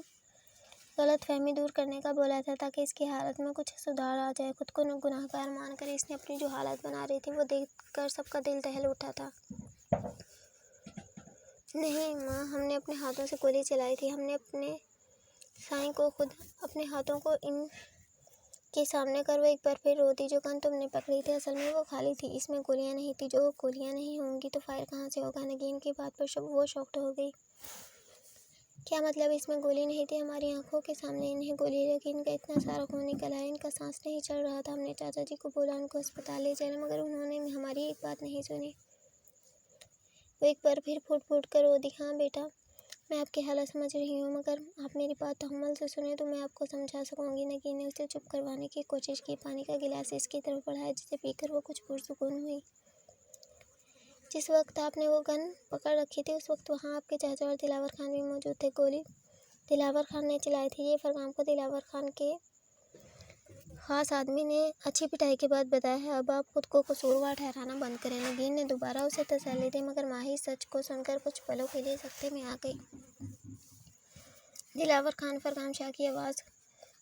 गलतफहमी दूर करने का बोला था ताकि इसकी हालत में कुछ सुधार आ जाए। खुद को गुनाहगार मानकर इसने अपनी जो हालत बना रही थी वो देखकर सबका दिल दहल उठा था। नहीं माँ, हमने अपने हाथों से गोली चलाई थी। हमने अपने साईं को खुद अपने हाथों को इन के सामने कर वो एक बार फिर रो दी। जो गन तुमने पकड़ी थी असल में वो खाली थी, इसमें गोलियां नहीं थी। जो गोलियां नहीं होंगी तो फायर कहाँ से होगा? नगीन की बात पर वो शॉक्ड हो गई। क्या मतलब इसमें गोली नहीं थी? हमारी आंखों के सामने इन्हें गोली लगी, इनका इतना सारा खून निकला है, इनका सांस नहीं चल रहा था। हमने चाचा जी को बोला उनको अस्पताल ले जाना, मगर उन्होंने हमारी एक बात नहीं सुनी। वो एक बार फिर फूट फूट कर रो दी। हाँ बेटा, मैं आपकी हालत समझ रही हूँ, मगर आप मेरी बात तहम्मुल से सुने तो मैं आपको समझा सकूँगी। नगीन ने उसे चुप करवाने की कोशिश की। पानी का गिलास इसकी तरफ बढ़ाया जिसे पीकर वो कुछ पुरसुकून हुई। जिस वक्त आपने वो गन पकड़ रखी थी उस वक्त वहाँ आपके चाचा और दिलावर खान भी मौजूद थे। गोली दिलावर खान ने चलाई थी। ये फरगाम को दिलावर खान के खास आदमी ने अच्छी पिटाई के बाद बताया है। अब आप खुद को कसूरवार ठहराना बंद करें। नगीन ने दोबारा उसे तसल्ली दी, मगर माही सच को सुनकर कुछ पलों के लिए सख्ते में आ गई। दिलावर खान, फरगाम शाह की आवाज़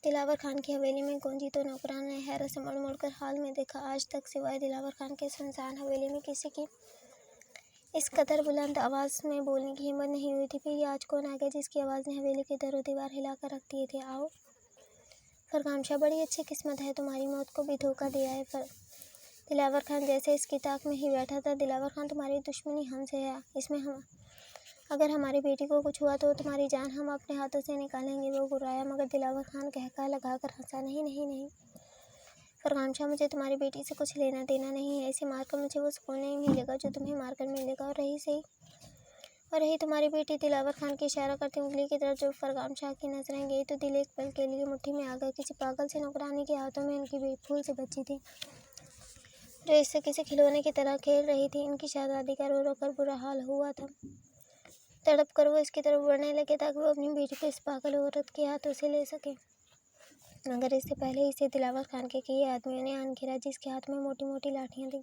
दिलावर खान की हवेली में गूंजी तो नौकरान ने हैरत से मुड़ मुड़ कर हाल में देखा। आज तक सिवाय दिलावर खान के सुनसान हवेली में किसी की इस कदर बुलंद आवाज़ में बोलने की हिम्मत नहीं हुई थी। फिर ये आज कौन आ गया जिसकी आवाज़ ने हवेली की दरो दीवार हिलाकर रख दिए थे? आओ फरगाम शाह, बड़ी अच्छी किस्मत है, तुम्हारी मौत को भी धोखा दिया है। दिलावर खान जैसे इसकी ताक में ही बैठा था। दिलावर खान, तुम्हारी दुश्मनी हमसे है, इसमें हम अगर हमारी बेटी को कुछ हुआ तो तुम्हारी जान हम अपने हाथों से निकालेंगे। वो गुर्राया, मगर दिलावर खान कहका लगाकर हंसा। नहीं नहीं नहीं फरगाम शाह, मुझे तुम्हारी बेटी से कुछ लेना देना नहीं है। इसे मारकर मुझे वो सुकून नहीं मिलेगा जो तुम्हें मारकर मिलेगा। और रही तुम्हारी बेटी, दिलावर खान की इशारा करती उंगली की तरफ जो फरगाम शाह की नजरें गई तो दिल एक पल के लिए मुट्ठी में आ गया। किसी पागल से नौकरानी के हाथों में उनकी बेटी फूल से बची थी जो इससे किसी खिलौने की तरह खेल रही थी। इनकी शहजादी का रो रो कर बुरा हाल हुआ था। तड़प कर वो इसकी तरफ बढ़ने लगे ताकि वो अपनी बेटी को इस पागल औरत के हाथों से ले सके, मगर इससे पहले इसे दिलावर खान के कई आदमियों ने आन घेरा जिसके हाथ में मोटी मोटी लाठियां थी।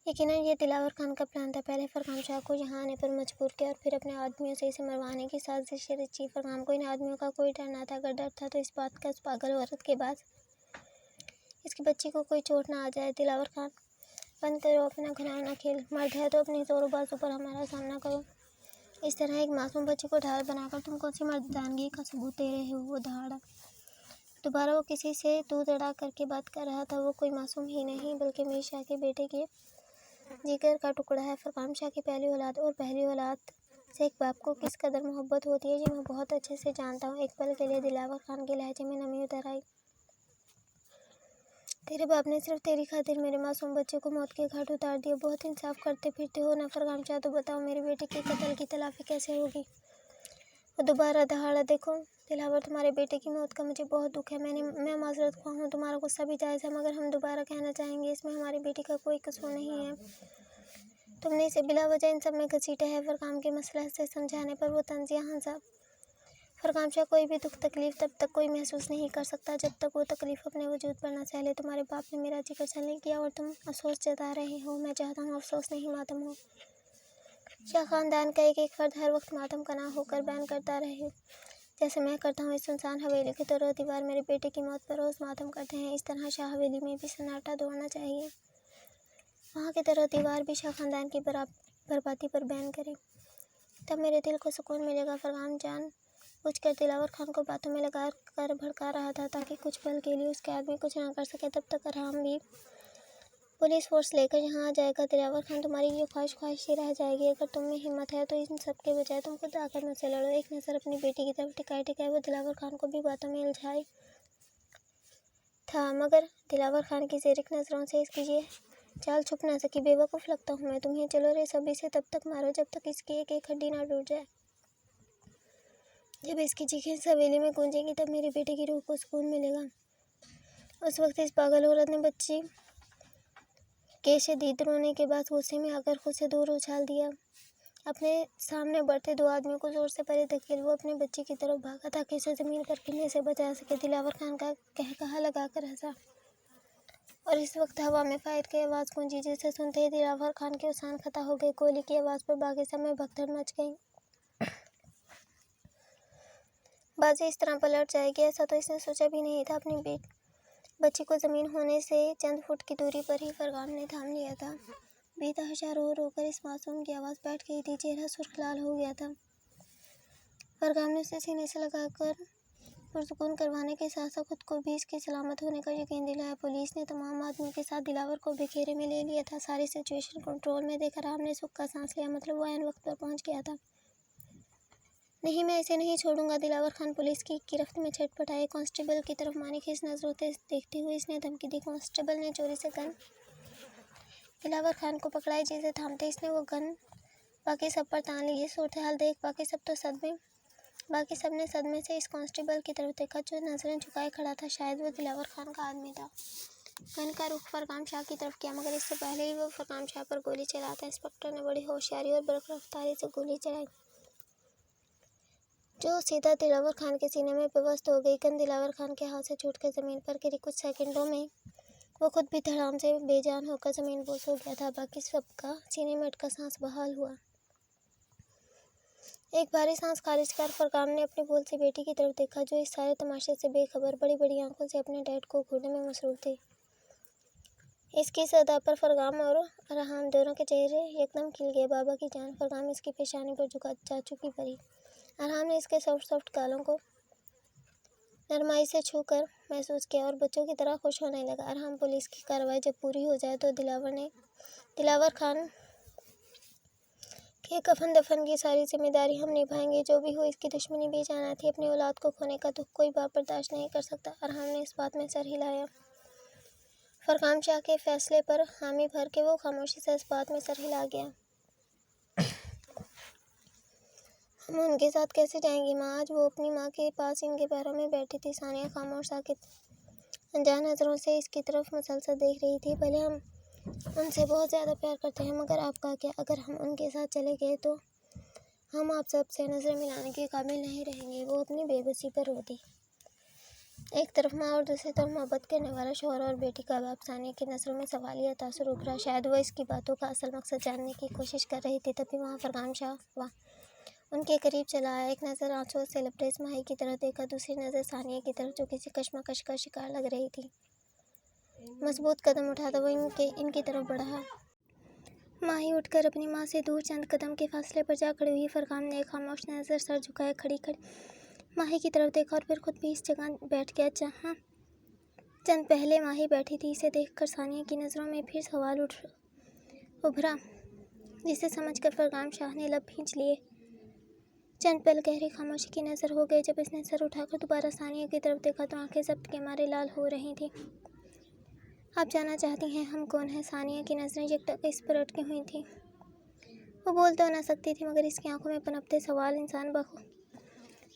यकीनन ये दिलावर खान का प्लान था। पहले फरगाम शाह को यहाँ आने पर मजबूर किया और फिर अपने आदमियों से इसे मरवाने की साजिश रची। फरगाम को इन आदमियों का कोई डर ना था। अगर डर था तो इस बात का, उस पागल औरत के बाद इसकी बच्ची को कोई चोट ना आ जाए। दिलावर खान, बंद करो अपना घिनौना खेल। मर्द है तो अपनी जोरों बाजू पर हमारा सामना करो। इस तरह एक मासूम बच्ची को ढाल बनाकर तुम कौन सी मर्दानगी का सबूत दे रहे हो? वो दहाड़ा। दोबारा वो किसी से तू तड़ा करके बात कर रहा था। वो कोई मासूम ही नहीं बल्कि मीर शाह के बेटे के जिगर का टुकड़ा है। फरगाम शाह की पहली औलाद, और पहली औलाद से एक बाप को किस कदर मोहब्बत होती है ये मैं बहुत अच्छे से जानता हूँ। एक पल के लिए दिलावर खान के लहजे में नमी उतर आई। तेरे बाप ने सिर्फ तेरी खातिर मेरे मासूम बच्चे को मौत के घाट उतार दिया। बहुत इंसाफ करते फिरते हो ना फरगाम शाह। तो बताओ मेरे बेटे के कत्ल की तलाफी कैसे होगी? वो दोबारा दहाड़ा। देखो दिलावर, तुम्हारे बेटे की मौत का मुझे बहुत दुख है। मैं माजरत ख्वाह हूँ, तुम्हारा गुस्सा भी जायज़ है, मगर हम दोबारा कहना चाहेंगे इसमें हमारी बेटी का कोई कसूर नहीं है। तुमने इसे बिला वजह इन सब में घसीटा है। फरगाम के मसलहत से समझाने पर वो तंजिया हंसा। फरगाम शाह, कोई भी दुख तकलीफ तब तक कोई महसूस नहीं कर सकता जब तक वो तकलीफ अपने वजूद पर न सहले। तुम्हारे बाप ने मेरा जिक्र छलनी किया और तुम अफसोस जता रहे हो। मैं चाहता हूँ अफसोस नहीं मातम हो। शाह खानदान का एक एक फर्द हर वक्त मातम का ना होकर बयान करता रहे जैसे मैं करता हूँ। इस सुनसान हवेली की दरो दीवार मेरे बेटे की मौत पर रोज़ मातम करते हैं। इस तरह शाह हवेली में भी सन्नाटा दौड़ना चाहिए। वहाँ की दरो दीवार भी शाह खानदान की बर्बादी पर बयान करे, तब मेरे दिल को सुकून मिलेगा। फरगाम जान बूझकर दिलावर खान को बातों में लगा कर भड़का रहा था ताकि कुछ पल के लिए उसके आदमी कुछ ना कर सके। तब तक आराम भी पुलिस फोर्स लेकर यहाँ आ जाएगा। दिलावर खान, तुम्हारी ये ख्वाहिश ही रह जाएगी। अगर तुम में हिम्मत है तो इन सब के बजाय तुम खुद आकर मुझसे लड़ो। एक नज़र अपनी बेटी की तरफ टिकाए टिकाए वो दिलावर खान को भी बातों में उलझाए था, मगर दिलावर खान की ज़ेरिक नज़रों से इसकी ये चाल छुप ना सकी। बेवकूफ़ लगता हूँ मैं तुम्हें। चलो रे, सभी से तब तक मारो जब तक इसकी एक एक हड्डी ना टूट जाए। जब इसकी चीखें इस हवेली में गूंजेंगी तब मेरे बेटे की रूह को सुकून मिलेगा। उस वक्त इस पागल औरत ने बच्ची के शदीद रोने के बाद गुस्से में आकर खुद से दूर उछाल दिया। अपने सामने बढ़ते दो आदमियों को जोर से परे धकेल वो अपने बच्चे की तरफ भागा ताकि उसे ज़मीन पर गिरने से बचा सके। दिलावर खान का कहकहा लगाकर हंसा और इस वक्त हवा में फायर की आवाज़ गूंजी जिसे सुनते ही दिलावर खान की उसान खता हो गई। गोली की आवाज़ पर बाकी सब में भगदड़ मच गई। बाजी इस तरह पलट जाएगी ऐसा तो इसने सोचा भी नहीं था। अपनी बच्ची को ज़मीन होने से चंद फुट की दूरी पर ही फरगाम ने थाम लिया था। बेतहाशा रो रोकर इस मासूम की आवाज़ बैठ गई थी। चेहरा सुर्ख लाल हो गया था। फरगाम ने उसे सीने से लगाकर पुरसुकून करवाने के साथ साथ खुद को भी इसके सलामत होने का यकीन दिलाया। पुलिस ने तमाम आदमियों के साथ दिलावर को बेखेरे में ले लिया था। सारी सिचुएशन कंट्रोल में देखकर हमने सुख का सांस लिया। मतलब वो ऐन वक्त पर पहुंच गया था। नहीं, मैं इसे नहीं छोड़ूंगा। दिलावर खान पुलिस की गिरफ्त में छटपटाए। कांस्टेबल की तरफ मानी खींच नजरों से देखते हुए इसने धमकी दी। कांस्टेबल ने चोरी से गन दिलावर खान को पकड़ाई। जिसे थामते इसने वो गन बाकी सब पर तान ली। सूरत हाल देख बाकी सब ने सदमे से इस कांस्टेबल की तरफ देखा जो नजरें झुकाए खड़ा था। शायद वो दिलावर खान का आदमी था। गन का रुख फरगाम शाह की तरफ किया, मगर इससे पहले ही वो फरगाम शाह पर गोली चलाता। इंस्पेक्टर ने बड़ी होशियारी और बरक रफ्तारी से गोली चलाई जो सीधा दिलावर खान के सीने में बेबस हो गई। गन दिलावर खान के हाथ से छूटकर ज़मीन पर गिरी। कुछ सेकंडों में वो खुद भी धड़ाम से बेजान होकर ज़मीन बोस हो गया था। बाकी सबका सीने में अटका सांस बहाल हुआ। एक भारी सांस खारिज कर फरगाम ने अपनी बोलती बेटी की तरफ देखा जो इस सारे तमाशे से बेखबर बड़ी बड़ी आंखों से अपने डैड को घूरने में मसरूफ थे। इसकी सदा पर फरगाम और अरहाम दोनों के चेहरे एकदम खिल गए। बाबा की जान। फरगाम इसकी पेशानी पर झुका चाचू की परी। अरहाम ने इसके सॉफ्ट गालों को नरमाई से छूकर महसूस किया और बच्चों की तरह खुश होने लगा। अरहाम पुलिस की कार्रवाई जब पूरी हो जाए तो दिलावर खान के कफन दफन की सारी जिम्मेदारी हम निभाएंगे। जो भी हो इसकी दुश्मनी बेजाना थी। अपनी औलाद को खोने का दुख कोई बाप बर्दाश्त नहीं कर सकता। अरहाम ने इस बात में सर हिलाया। फरगाम शाह के फैसले पर हामी भर के वो खामोशी से इस बात में सर हिला गया। हम उनके साथ कैसे जाएंगी माँ? आज वो अपनी माँ के पास इनके पैरों में बैठी थी। सानिया खामोश साकित अनजान नज़रों से इसकी तरफ मुसलसल देख रही थी। भले हम उनसे बहुत ज़्यादा प्यार करते हैं, मगर आपका क्या? अगर हम उनके साथ चले गए तो हम आप सब से नज़रें मिलाने के काबिल नहीं रहेंगे। वो अपनी बेबसी पर रोती। एक तरफ माँ और दूसरी तरफ मोहब्बत करने वाला शौहर और बेटी का बाप। सानिया की नज़रों में सवालिया तासुर उभरा। शायद वो इसकी बातों का असल मकसद जानने की कोशिश कर रही थी। तभी वहाँ फरगाम शाह उनके करीब चला आया। एक नज़र आंसुओं से लबरेज इस माही की तरफ देखा, दूसरी नज़र सानिया की तरफ जो किसी कश्मकश का शिकार लग रही थी। मजबूत कदम उठाता वो इनकी तरफ बढ़ा। माही उठकर अपनी माँ से दूर चंद कदम के फासले पर जा खड़ी हुई। फरगाम ने एक खामोश नज़र सर झुकाए खड़ी माही की तरफ देखा और फिर खुद भी इस जगह बैठ गया जहाँ चंद पहले माही बैठी थी। इसे देखकर सानिया की नज़रों में फिर सवाल उभरा, जिसे समझकर फरगाम शाह ने लब खींच लिए। चंद पल गहरी खामोशी की नज़र हो गई। जब इसने सर उठाकर दोबारा सानिया की तरफ देखा तो आंखें जब्त के मारे लाल हो रही थीं। आप जानना चाहती हैं हम कौन हैं? सानिया की नज़रें एकटक इस पर अटकी हुई थीं। वो बोल तो ना सकती थी, मगर इसकी आंखों में पनपते सवाल इंसान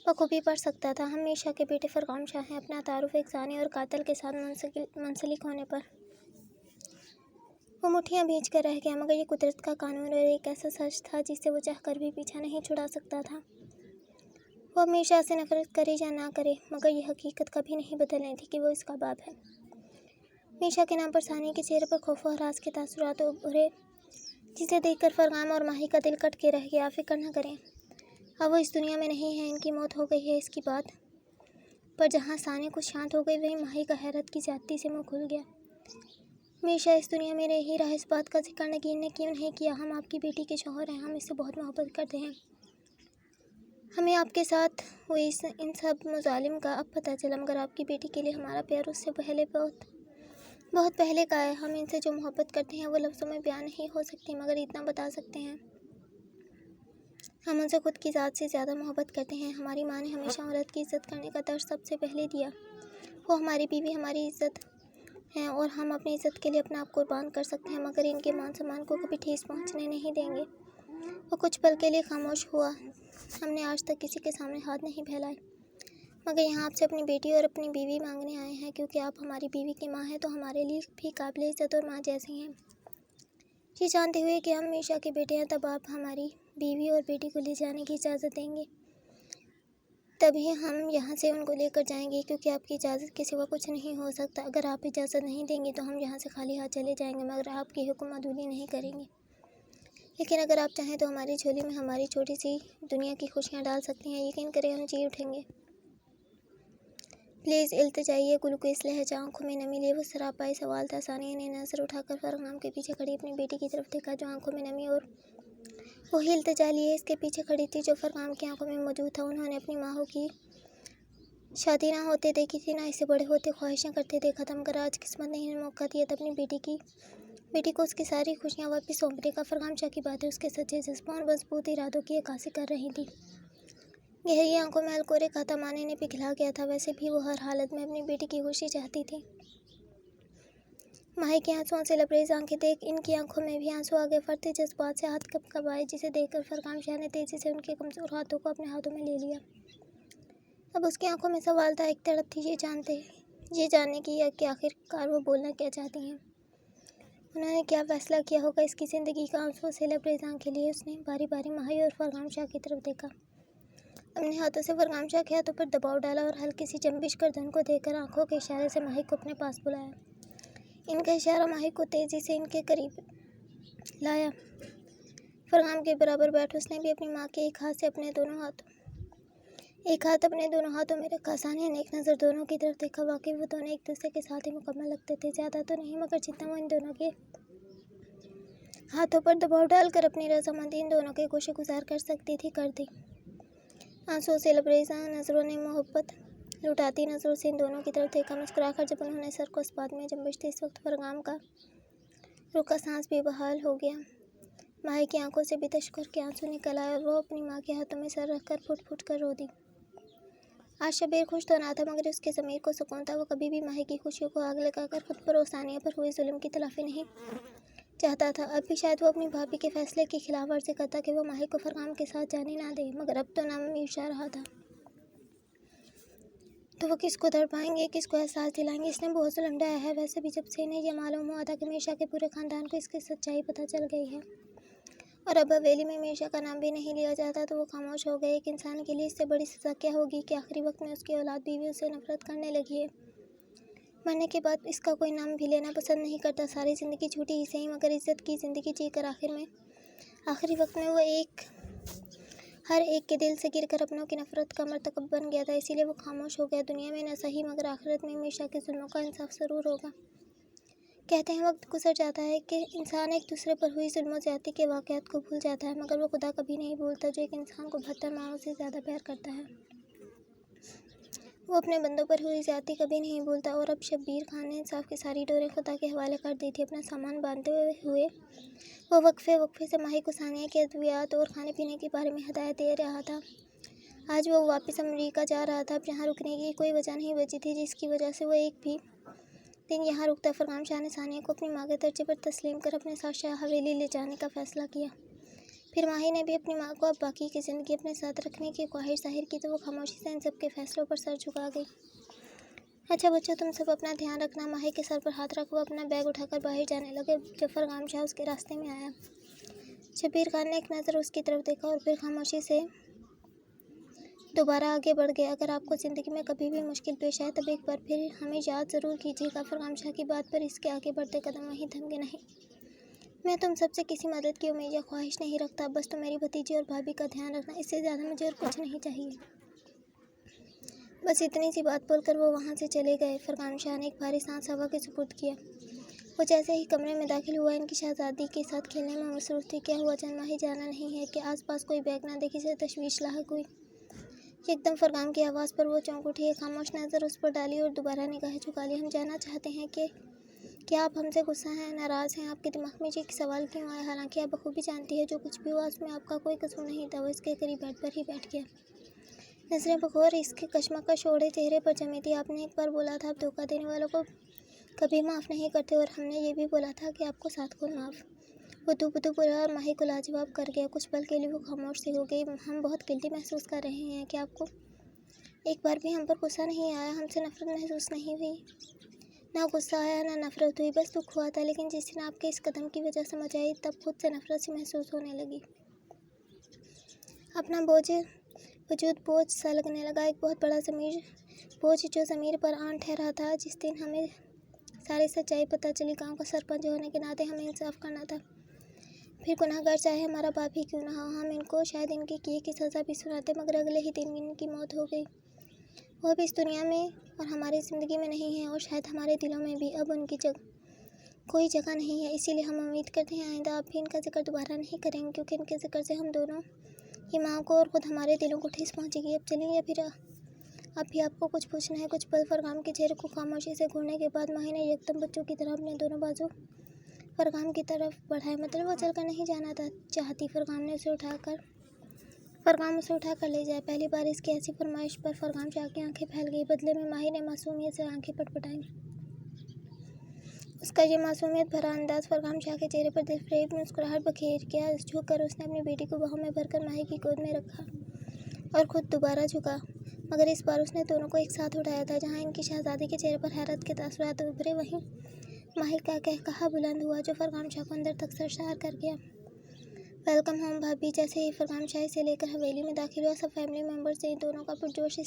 बखूबी पढ़ सकता था। हम मीशा के बेटे फरगाम शाह हैं। अपना तारुफ एक जानी और कातिल के साथ मुंसलिक होने पर वो मुठ्ठियाँ भींच कर रह गया, मगर ये कुदरत का कानून और एक ऐसा सच था जिससे वो चाह कर भी पीछा नहीं छुड़ा सकता था। वो हमेशा से नफरत करे या ना करे, मगर ये हकीकत कभी नहीं बदलनी थी कि वो इसका बाप है। मीशा के नाम पर सानिया के चेहरे पर खौफ और राज के तासुरात उभरे, जिसे देखकर फरगाम और माही का दिल कट के रह गया। फिक्र न करें, अब वो इस दुनिया में नहीं है। इनकी मौत हो गई है इसकी बात पर जहाँ सानिया कुछ शांत हो गई, वहीं माही का हैरत की जाती से मुँह खुल गया। मीशा इस दुनिया में रह ही रहा। इस बात का जिक्र नगीन ने क्यों नहीं किया? हम आपकी बेटी के शौहर हैं। हम इससे बहुत मोहब्बत करते हैं। हमें आपके साथ हुई इन सब मुजालिम का अब पता चला, मगर आपकी बेटी के लिए हमारा प्यार उससे पहले बहुत पहले का है। हम इनसे जो मोहब्बत करते हैं वो लफ्ज़ों में बयान नहीं हो सकती, मगर इतना बता सकते हैं हम उनसे खुद की ज़ात से ज़्यादा मोहब्बत करते हैं। हमारी माँ ने हमेशा औरत की इज़्ज़त करने का दर्स सबसे पहले दिया। वो हमारी बीवी हमारी इज़्ज़त हैं और हम अपनी इज़्ज़त के लिए अपना आप कुर्बान कर सकते हैं, मगर इनके मान सम्मान को कभी ठेस पहुँचने नहीं देंगे। वो कुछ पल के लिए खामोश हुआ। हमने आज तक किसी के सामने हाथ नहीं फैलाए, मगर यहाँ आपसे अपनी बेटी और अपनी बीवी मांगने आए हैं, क्योंकि आप हमारी बीवी की माँ हैं तो हमारे लिए भी काबिल इज़्ज़त और माँ जैसी हैं। ये जानते हुए कि हम मीशा के बेटे हैं, तब आप हमारी बीवी और बेटी को ले जाने की इजाज़त देंगे, तभी हम यहाँ से उनको लेकर जाएंगे, क्योंकि आपकी इजाज़त के सिवा कुछ नहीं हो सकता। अगर आप इजाज़त नहीं देंगे तो हम यहाँ से खाली हाथ चले जाएंगे, मगर आपकी हुक्म अदूली नहीं करेंगे। लेकिन अगर आप चाहें तो हमारी झोली में हमारी छोटी सी दुनिया की खुशियाँ डाल सकती हैं। यकीन करें हम जी उठेंगे। प्लीज़ इल्तिजाइए गुलगुइस लहजा, आंखों में नमी लिए वो सरापाई सवाल था। सानिया ने नज़र उठाकर फरगाम के पीछे खड़ी अपनी बेटी की तरफ देखा, जो आंखों में नमी और वही इल्तिजा लिए इसके पीछे खड़ी थी, जो फरगाम की आंखों में मौजूद था। उन्होंने अपनी माँ की शादी ना होते देखी थी, ना इसे बड़े होते ख्वाहिशें करते देखा था, मगर आज किस्मत ने इन्हें मौका दिया था अपनी बेटी को उसकी सारी खुशियाँ वापस सौंपने का। फरगाम शाह की बातें उसके सच्चे जज्बों और मजबूत इरादों की अक्कासी कर रही थी। गहरी आंखों में अलकोरे का तमाने ने पिघला गया था। वैसे भी वो हर हालत में अपनी बेटी की खुशी चाहती थी। माही की आंसुओं से लबरेज आंखें देख इनकी आंखों में भी आंसू आ गए। फटते जज्बात से हाथ कँप-कँपाए, जिसे देखकर फरगाम शाह ने तेजी से उनके कमजोर हाथों को अपने हाथों में ले लिया। अब उसकी आंखों में सवाल था, एक तड़प थी ये जानने की कि आखिरकार वो बोलना क्या चाहती हैं। उन्होंने क्या फैसला किया होगा इसकी ज़िंदगी का। आंसुओं से लबरेज आंखें लिए उसने बारी बारी माही और फरगाम शाह की तरफ देखा। अपने हाथों से फरगाम शाह के हाथों पर दबाव डाला और हल्की सी जंबिश कर धन को देकर आंखों के इशारे से माही को अपने पास बुलाया। इनका इशारा माही को तेज़ी से इनके करीब लाया। फरगाम के बराबर बैठ उसने भी अपनी माँ के एक हाथ अपने दोनों हाथों में रखा। सानिया ने एक नज़र दोनों की तरफ देखा। वाकई वो दोनों एक दूसरे के साथ ही मुकम्मल लगते थे। ज़्यादा तो नहीं, मगर जितना वो इन दोनों के हाथों पर दबाव डालकर अपनी रजामंदी इन दोनों के गोशे गुजार कर सकती थी, कर दी। आंसुओं से लबरेज नज़रों ने मोहब्बत लुटाती नज़रों से इन दोनों की तरफ देखा। मुस्कुराकर जब उन्होंने सर को इस बात में जंबिश थी, इस वक्त फरगाम का रुका सांस बेबहाल हो गया। माही की आंखों से भी तशक्कुर के आंसू निकल आए और वो अपनी माँ के हाथों में सर रखकर फुट फुट कर रो दी। आज शबीर खुश तो ना था, मगर उसके ज़मीर को सुकून था। वो कभी भी माही की खुशियों को आग लगाकर खुद पर और सानिया पर हुए जुल्म की तलाफी नहीं चाहता था। अब भी शायद वो अपनी भाभी के फैसले की खिलाफ वर्जी करता कि वो माही को फरगाम के साथ जाने ना दे, मगर अब तो नामुमकिन सा रहा था। तो वो किसको दर पाएंगे, किसको एहसास दिलाएंगे। इसने बहुत जुल्म ढाया है। वैसे भी जब से इन्हें यह मालूम हुआ था कि मीशा के पूरे ख़ानदान को इसकी सच्चाई पता चल गई है और अब हवेली में मीशा का नाम भी नहीं लिया जाता, तो वो खामोश हो गए। एक इंसान के लिए इससे बड़ी सज़ा क्या होगी कि आखिरी वक्त में उसकी औलाद बीवी उससे नफरत करने लगी है। मरने के बाद इसका कोई नाम भी लेना पसंद नहीं करता। सारी ज़िंदगी झूठी ही सही, मगर इज़्ज़त की ज़िंदगी जीकर आखिरी वक्त में वो हर एक के दिल से गिरकर अपनों की नफरत का मरतकब बन गया था। इसीलिए वो खामोश हो गया। दुनिया में न सही, मगर आखिरत में मीशा के जुल्मों का इंसाफ ज़रूर होगा। कहते हैं वक्त गुजर जाता है कि इंसान एक दूसरे पर हुई जुल्म ज़्यादती के वाक़यात को भूल जाता है, मगर वो खुदा कभी नहीं भूलता, जो एक इंसान को 72 माहों से ज़्यादा प्यार करता है। वो अपने बंदों पर हुई ज़्यादती कभी नहीं भूलता। और अब शब्बीर खान ने इंसाफ की सारी डोरें खुदा के हवाले कर दी थी। अपना सामान बांधते हुए वो वक्फे से माही को सानिया के अद्वियात और खाने पीने के बारे में हदायत दे रहा था। आज वो वापस अमेरिका जा रहा था। अब यहाँ रुकने की कोई वजह नहीं बची थी जिसकी वजह से वो एक भी दिन यहाँ रुकता। फरगाम शाह ने सानिया को अपनी माँ के दर्जे पर तस्लीम कर अपने साथ शाह हवेली ले जाने का फ़ैसला किया। फिर माही ने भी अपनी माँ को अब बाकी की ज़िंदगी अपने साथ रखने की ख्वाहिश जाहिर की, तो वो खामोशी से इन सब के फ़ैसलों पर सर झुका गई। अच्छा बच्चों, तुम सब अपना ध्यान रखना। माही के सर पर हाथ रख वो अपना बैग उठाकर बाहर जाने लगे जब फरगाम शाह उसके रास्ते में आया। शब्बीर खान ने एक नज़र उसकी तरफ देखा और फिर खामोशी से दोबारा आगे बढ़ गया। अगर आपको ज़िंदगी में कभी भी मुश्किल पेश आए, तब एक बार फिर हमें याद ज़रूर कीजिएगा। फरगाम शाह की बात पर इसके आगे बढ़ते कदम वहीं थमके नहीं। मैं तुम सबसे किसी मदद की उम्मीद या ख्वाहिश नहीं रखता। बस तुम मेरी भतीजी और भाभी का ध्यान रखना, इससे ज़्यादा मुझे और कुछ नहीं चाहिए। बस इतनी सी बात बोलकर वो वहाँ से चले गए। फरगाम शाह ने एक भारी सांस हवा के सुपुर्द किया। वो जैसे ही कमरे में दाखिल हुआ, इनकी शहजादी के साथ खेलने में मसरूफ़ थी। क्या हुआ जन्मा ही जाना नहीं है कि आसपास कोई बैग ना देखी से तशवीश लाहक हुई। एकदम फरगाम की आवाज़ पर वो चौंक उठी। एक खामोश नज़र उस पर डाली और दोबारा निगाहें झुका ली। हम जानना चाहते हैं कि क्या आप हमसे गुस्सा हैं, नाराज़ हैं? आपके दिमाग में ये सवाल क्यों आया? हालांकि आप बखूबी जानती है जो कुछ भी हुआ उसमें आपका कोई कसूर नहीं था। वो इसके करीब बेड पर ही बैठ गया। नज़रें बखौर इसके कशमकश ओढ़े चेहरे पर जमी थी। आपने एक बार बोला था आप धोखा देने वालों को कभी माफ़ नहीं करते, और हमने ये भी बोला था कि आपको 7 गुण माफ़। बुद्धू बुद्धू बोला और माही को लाजवाब कर गया। कुछ पल के लिए वो खामोश सी हो गई। हम बहुत गिल्टी महसूस कर रहे हैं कि आपको एक बार भी हम पर गुस्सा नहीं आया, हमसे नफरत महसूस नहीं हुई। ना गुस्सा आया ना नफरत हुई, बस दुख हुआ था। लेकिन जिस दिन आपके इस कदम की वजह समझ आई, तब खुद से नफरत सी महसूस होने लगी। अपना वजूद बोझ सा लगने लगा, एक बहुत बड़ा बोझ जो ज़मीर पर आन ठहरा था। जिस दिन हमें सारी सच्चाई पता चली, गांव का सरपंच होने के नाते हमें इंसाफ करना था। फिर गुनाहगार चाहे हमारा बाप ही क्यों ना हो, हम इनको शायद इनके किए की सज़ा भी सुनाते, मगर अगले ही दिन इनकी मौत हो गई। वो अब इस दुनिया में और हमारी ज़िंदगी में नहीं है और शायद हमारे दिलों में भी अब उनकी कोई जगह नहीं है। इसीलिए हम उम्मीद करते हैं आइंदा आप भी इनका जिक्र दोबारा नहीं करेंगे, क्योंकि इनके जिक्र से हम दोनों की माँ को और खुद हमारे दिलों को ठेस पहुँचेगी। अब चलेंगे फिर अब भी आपको कुछ पूछना है। कुछ पल फरगाम के चेहरे को खामोशी से घूरने के बाद माही ने यकदम बच्चों की तरह अपने दोनों बाजू फरगाम की तरफ बढ़ाए। मतलब वो चलकर नहीं जाना चाहती। फरगाम उसे उठाकर ले जाए। पहली बार इसकी ऐसी फरमाइश पर फरगाम चाह की आंखें फैल गई। बदले में माही ने मासूमियत से आंखें पटपटाई। उसका ये मासूमियत भरा अंदाज फरगाम शाह के चेहरे पर दिलफरेब मुस्कुराहट बखेर गया। झुककर उसने अपनी बेटी को बाहों में भरकर माही की गोद में रखा और खुद दोबारा झुका, मगर इस बार उसने दोनों को एक साथ उठाया था। जहाँ इनकी शहजादी के चेहरे पर हैरत के तासुरात उभरे, वहीं माही का कहकहा बुलंद हुआ जो फरगाम शाह को अंदर तक सरशार कर गया। वेलकम होम भाभी। जैसे ही फरगाम शाह से लेकर हवेली में दाखिल हुआ, सब फैमिली मेम्बर्स ने दोनों का पुरजोश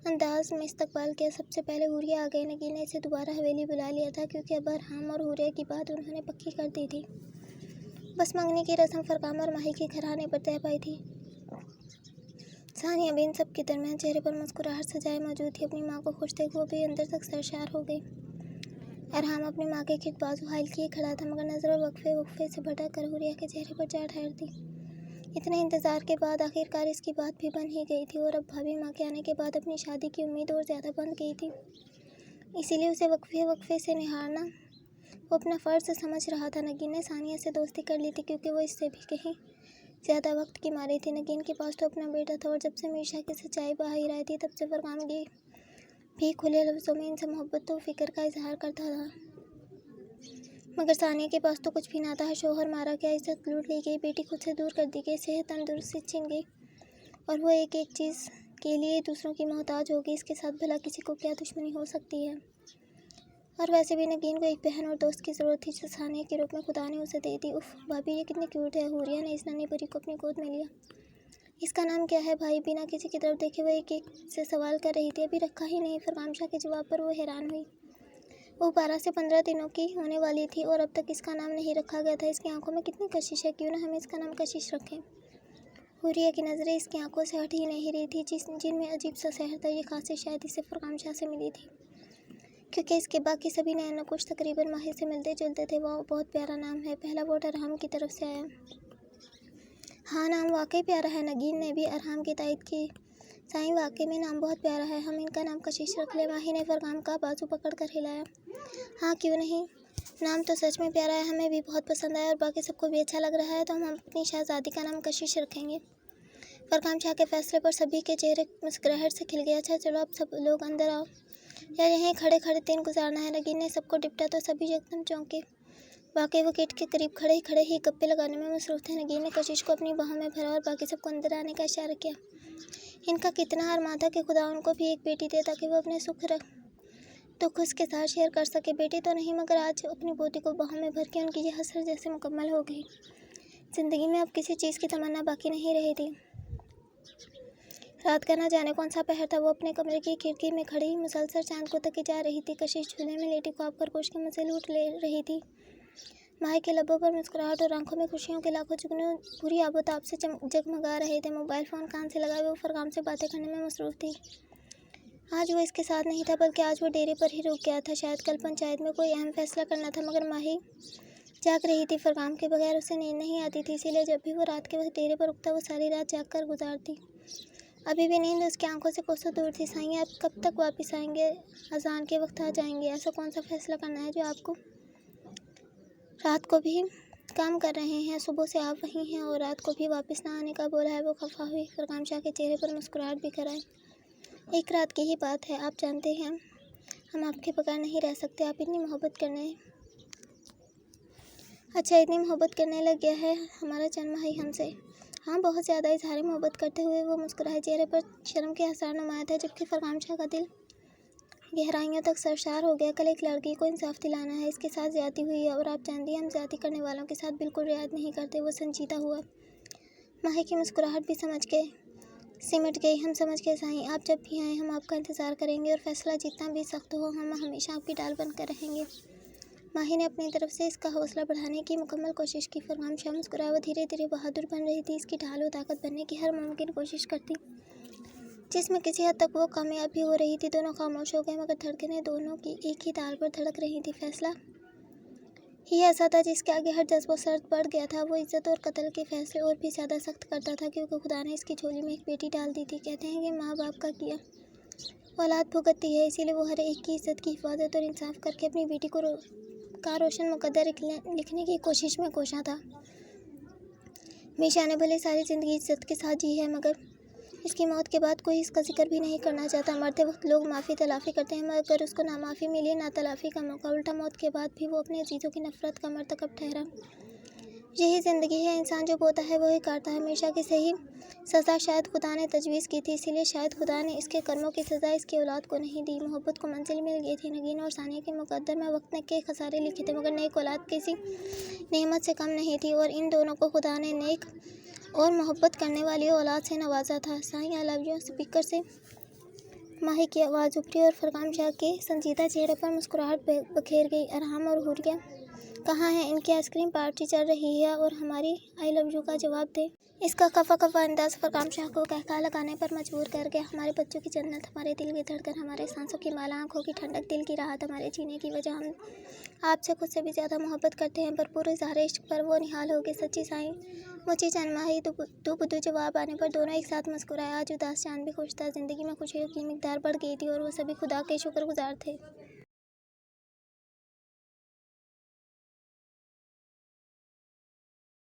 अंदाज में इस्तकबाल किया। सबसे पहले हुरिया आ गई। नगीन ने इसे दोबारा हवेली बुला लिया था, क्योंकि अब अरहाम और हुरिया की बात उन्होंने पक्की कर दी थी। बस मंगनी की रस्म फरगाम और माही के घराने पर तय पाई थी। सानिया भी इन सब के दरमियान चेहरे पर मुस्कुराहट सजाए मौजूद थी। अपनी माँ को खुश देख वो भी अंदर तक सरशार हो गई। अरहाम अपनी माँ के खिट बाजू हाइल किए खड़ा था, मगर नज़र वक्फे से भटक कर हुरिया के चेहरे पर जा ठहरती। इतने इंतज़ार के बाद आखिरकार इसकी बात भी बन ही गई थी और अब भाभी माँ के आने के बाद अपनी शादी की उम्मीद और ज़्यादा बंध गई थी। इसीलिए उसे वक्फे से निहारना वो अपना फ़र्ज़ समझ रहा था। नगीन ने सानिया से दोस्ती कर ली थी, क्योंकि वो इससे भी कहीं ज़्यादा वक्त की मारी थी। नगीन के पास तो अपना बेटा था और जब से मीरशा की सच्चाई बाहर आई थी, तब से फरगाम भी खुले लफ्ज़ों में इनसे मोहब्बत और फ़िक्र का इजहार करता था। मगर सानिया के पास तो कुछ भी ना था। शोहर मारा गया, इज्जत लूट ली गई, बेटी खुद से दूर कर दी गई, सेहत तंदुरुस्ती छीन गई और वो एक एक चीज़ के लिए दूसरों की मोहताज हो गई। इसके साथ भला किसी को क्या दुश्मनी हो सकती है। और वैसे भी नगीन को एक बहन और दोस्त की ज़रूरत थी, जो सानिया के रूप में खुदा ने उसे दे दी। उफ भाभी, ये कितनी क्यूट है। हुरिया ने इस नन्ही परी को अपनी गोद में लिया। इसका नाम क्या है भाई? बिना किसी की तरफ देखे वो एक एक से सवाल कर रही थी। अभी रखा ही नहीं। फरगाम शाह के जवाब पर वो हैरान हुई। वो 12 से 15 दिनों की होने वाली थी और अब तक इसका नाम नहीं रखा गया था। इसकी आंखों में कितनी कशिश है, क्यों ना हम इसका नाम कशिश रखें। हुरिया की नज़रें इसकी आंखों से हट ही नहीं रही थी, जिनमें अजीब सा सहर था। ये खासियत शायद इसे फरगाम शाह से मिली थी, क्योंकि इसके बाकी सभी नए नकुश तकरीबन माही से मिलते जुलते थे। वो बहुत प्यारा नाम है। पहला वोट अरहाम की तरफ से आया। हाँ, नाम वाकई प्यारा है। नगीन ने भी अरहाम की तायद की। साईं, वाकई में नाम बहुत प्यारा है, हम इनका नाम कशिश रख ले। माही ने फरगाम का बाजू पकड़कर हिलाया। हाँ, क्यों नहीं। नाम तो सच में प्यारा है, हमें भी बहुत पसंद आया और बाकी सबको भी अच्छा लग रहा है, तो हम अपनी शहजादी का नाम कशिश रखेंगे। फरगाम शाह के फैसले पर सभी के चेहरे मुस्कुराहट से खिल गया। अच्छा चलो, अब सब लोग अंदर आओ, या यहीं खड़े खड़े दिन गुजारना है। नगीन ने सबको डिपटा तो सभी एकदम चौंके। वाकई वो गेट के करीब खड़े ही गप्पे लगाने में मसरूफ़ थे। नगीन ने कशिश को अपनी बाहों में भरा और बाकी सबको अंदर आने का इशारा किया। इनका कितना अरमान था कि खुदा उनको भी एक बेटी दे, ताकि वो अपने दुख उसके साथ शेयर कर सके। बेटी तो नहीं, मगर आज अपनी पोती को बाहों में भर के उनकी यह हसरत जैसे मुकम्मल हो गई। ज़िंदगी में अब किसी चीज़ की तमन्ना बाकी नहीं रही थी। रात का ना जाने कौन सा पहर था। वो अपने कमरे की खिड़की में खड़ी मुसलसल चांद को तकी जा रही थी। कशिश झूले में लेटी ख्वाब खरगोश के मज़े लूट ले रही थी। माही के लब्बों पर मुस्कुराहट और आंखों में खुशियों के लाखों जुगनू पूरी आबोताब से जगमगा रहे थे। मोबाइल फ़ोन कान से लगाए वो फरगाम से बातें करने में मसरूफ़ थी। आज वो इसके साथ नहीं था, बल्कि आज वो डेरे पर ही रुक गया था। शायद कल पंचायत में कोई अहम फैसला करना था, मगर माही जाग रही थी। फरगाम के बगैर उसे नींद नहीं आती थी, इसीलिए जब भी वो रात के वक्त डेरे पर रुकता, वो सारी रात जाग कर गुजारती। अभी भी नींद उसकी आंखों से कोसों दूर थी। साईं, आप कब तक वापस आएंगे? अजान के वक्त आ जाएंगे। ऐसा कौन सा फैसला करना है जो आपको रात को भी काम कर रहे हैं? सुबह से आप वहीं हैं और रात को भी वापस ना आने का बोला है। वो खफा हुई। फरगाम शाह के चेहरे पर मुस्कुराहट बिखर आई। एक रात की ही बात है, आप जानते हैं हम आपके बगैर नहीं रह सकते। आप इतनी मोहब्बत करने इतनी मोहब्बत करने लग गया है हमारा चंद माही हमसे। हाँ, बहुत ज़्यादा। इजहार मोहब्बत करते हुए वो मुस्कुराए। चेहरे पर शर्म के आसार नुमाया था, जबकि फरगाम शाह का दिल गहराइयों तक सरशार हो गया। कल एक लड़की को इंसाफ दिलाना है, इसके साथ ज़्यादती हुई है और आप जानती हैं हम ज़्यादती करने वालों के साथ बिल्कुल रियायत नहीं करते। वो संजीदा हुआ। माही की मुस्कुराहट भी सिमट गई। हम समझ गए साईं, आप जब भी आएँ हम आपका इंतज़ार करेंगे और फैसला जितना भी सख्त हो, हम हमेशा आपकी डाल बनकर रहेंगे। माही ने अपनी तरफ से इसका हौसला बढ़ाने की मुकम्मल कोशिश की। फरगाम शाह मुस्कुराया। वो धीरे धीरे बहादुर बन रही थी। इसकी ढाल और ताकत बनने की हर मुमकिन कोशिश करती जिसमें किसी हद तक वो कामयाब भी हो रही थी। दोनों खामोश हो गए मगर धड़कनें दोनों की एक ही ताल पर धड़क रही थी। फैसला ही ऐसा था जिसके आगे हर जज्बा सर्द पड़ गया था। वो इज्जत और कत्ल के फैसले और भी ज़्यादा सख्त करता था क्योंकि खुदा ने इसकी झोली में एक बेटी डाल दी थी। कहते हैं कि माँ बाप का किया औलाद भुगतती है, इसीलिए वो हर एक की इज्जत की हिफाजत और इंसाफ करके अपनी बेटी का रोशन मुकद्दर लिखने की कोशिश में कोशा था। मीशा ने भले सारी ज़िंदगी इज्जत के साथ जी है मगर इसकी मौत के बाद कोई इसका जिक्र भी नहीं करना चाहता। मरते वक्त लोग माफ़ी तलाफ़ी करते हैं मगर उसको ना माफ़ी मिली ना तलाफ़ी का मौका। उल्टा मौत के बाद भी वो अपने अजीज़ों की नफ़रत का मरतकब ठहरा। यही ज़िंदगी है, इंसान जो बोता है वही काटता है। हमेशा की सही सज़ा शायद खुदा ने तजवीज़ की थी, इसीलिए शायद खुदा ने इसके कर्मों की सज़ा इसकी औलाद को नहीं दी। मोहब्बत को मंजिल मिल गई थी। नगीन और सानिया के मुकद्दर में वक्त ने के खसारे लिखे थे मगर नेक औलाद किसी नेमत से कम नहीं थी और इन दोनों को खुदा ने नेक और मोहब्बत करने वाली औलाद से नवाजा था। Sai I love you. Speaker से माही की आवाज़ उभरी और फरगान शाह के संजीदा चेहरे पर मुस्कुराहट बखेर गई। अरहम और हुरिया कहाँ हैं? इनकी आइसक्रीम पार्टी चल रही है और हमारी आई लव यू का जवाब दे। इसका कफ़ा कफ़ा अंदाज़ फरगान शाह को कहका लगाने पर मजबूर कर गया। हमारे बच्चों की जन्नत, हमारे दिल की धड़कन, हमारे सांसों की माला, आँखों की ठंडक, दिल की राहत, हमारे जीने की वजह। हम आपसे खुद से भी ज़्यादा मोहब्बत करते हैं। भरपूर इज़हार इश्क पर वो निहाल हो गए। सच्ची साईं मुझी जन्मा ही दो बुद्धू जवाब आने पर दोनों एक साथ मुस्कुराए। आज उदास चांद भी खुश था। ज़िंदगी में खुशियों की मिकदार बढ़ गई थी और वो सभी खुदा के शुक्रगुजार थे।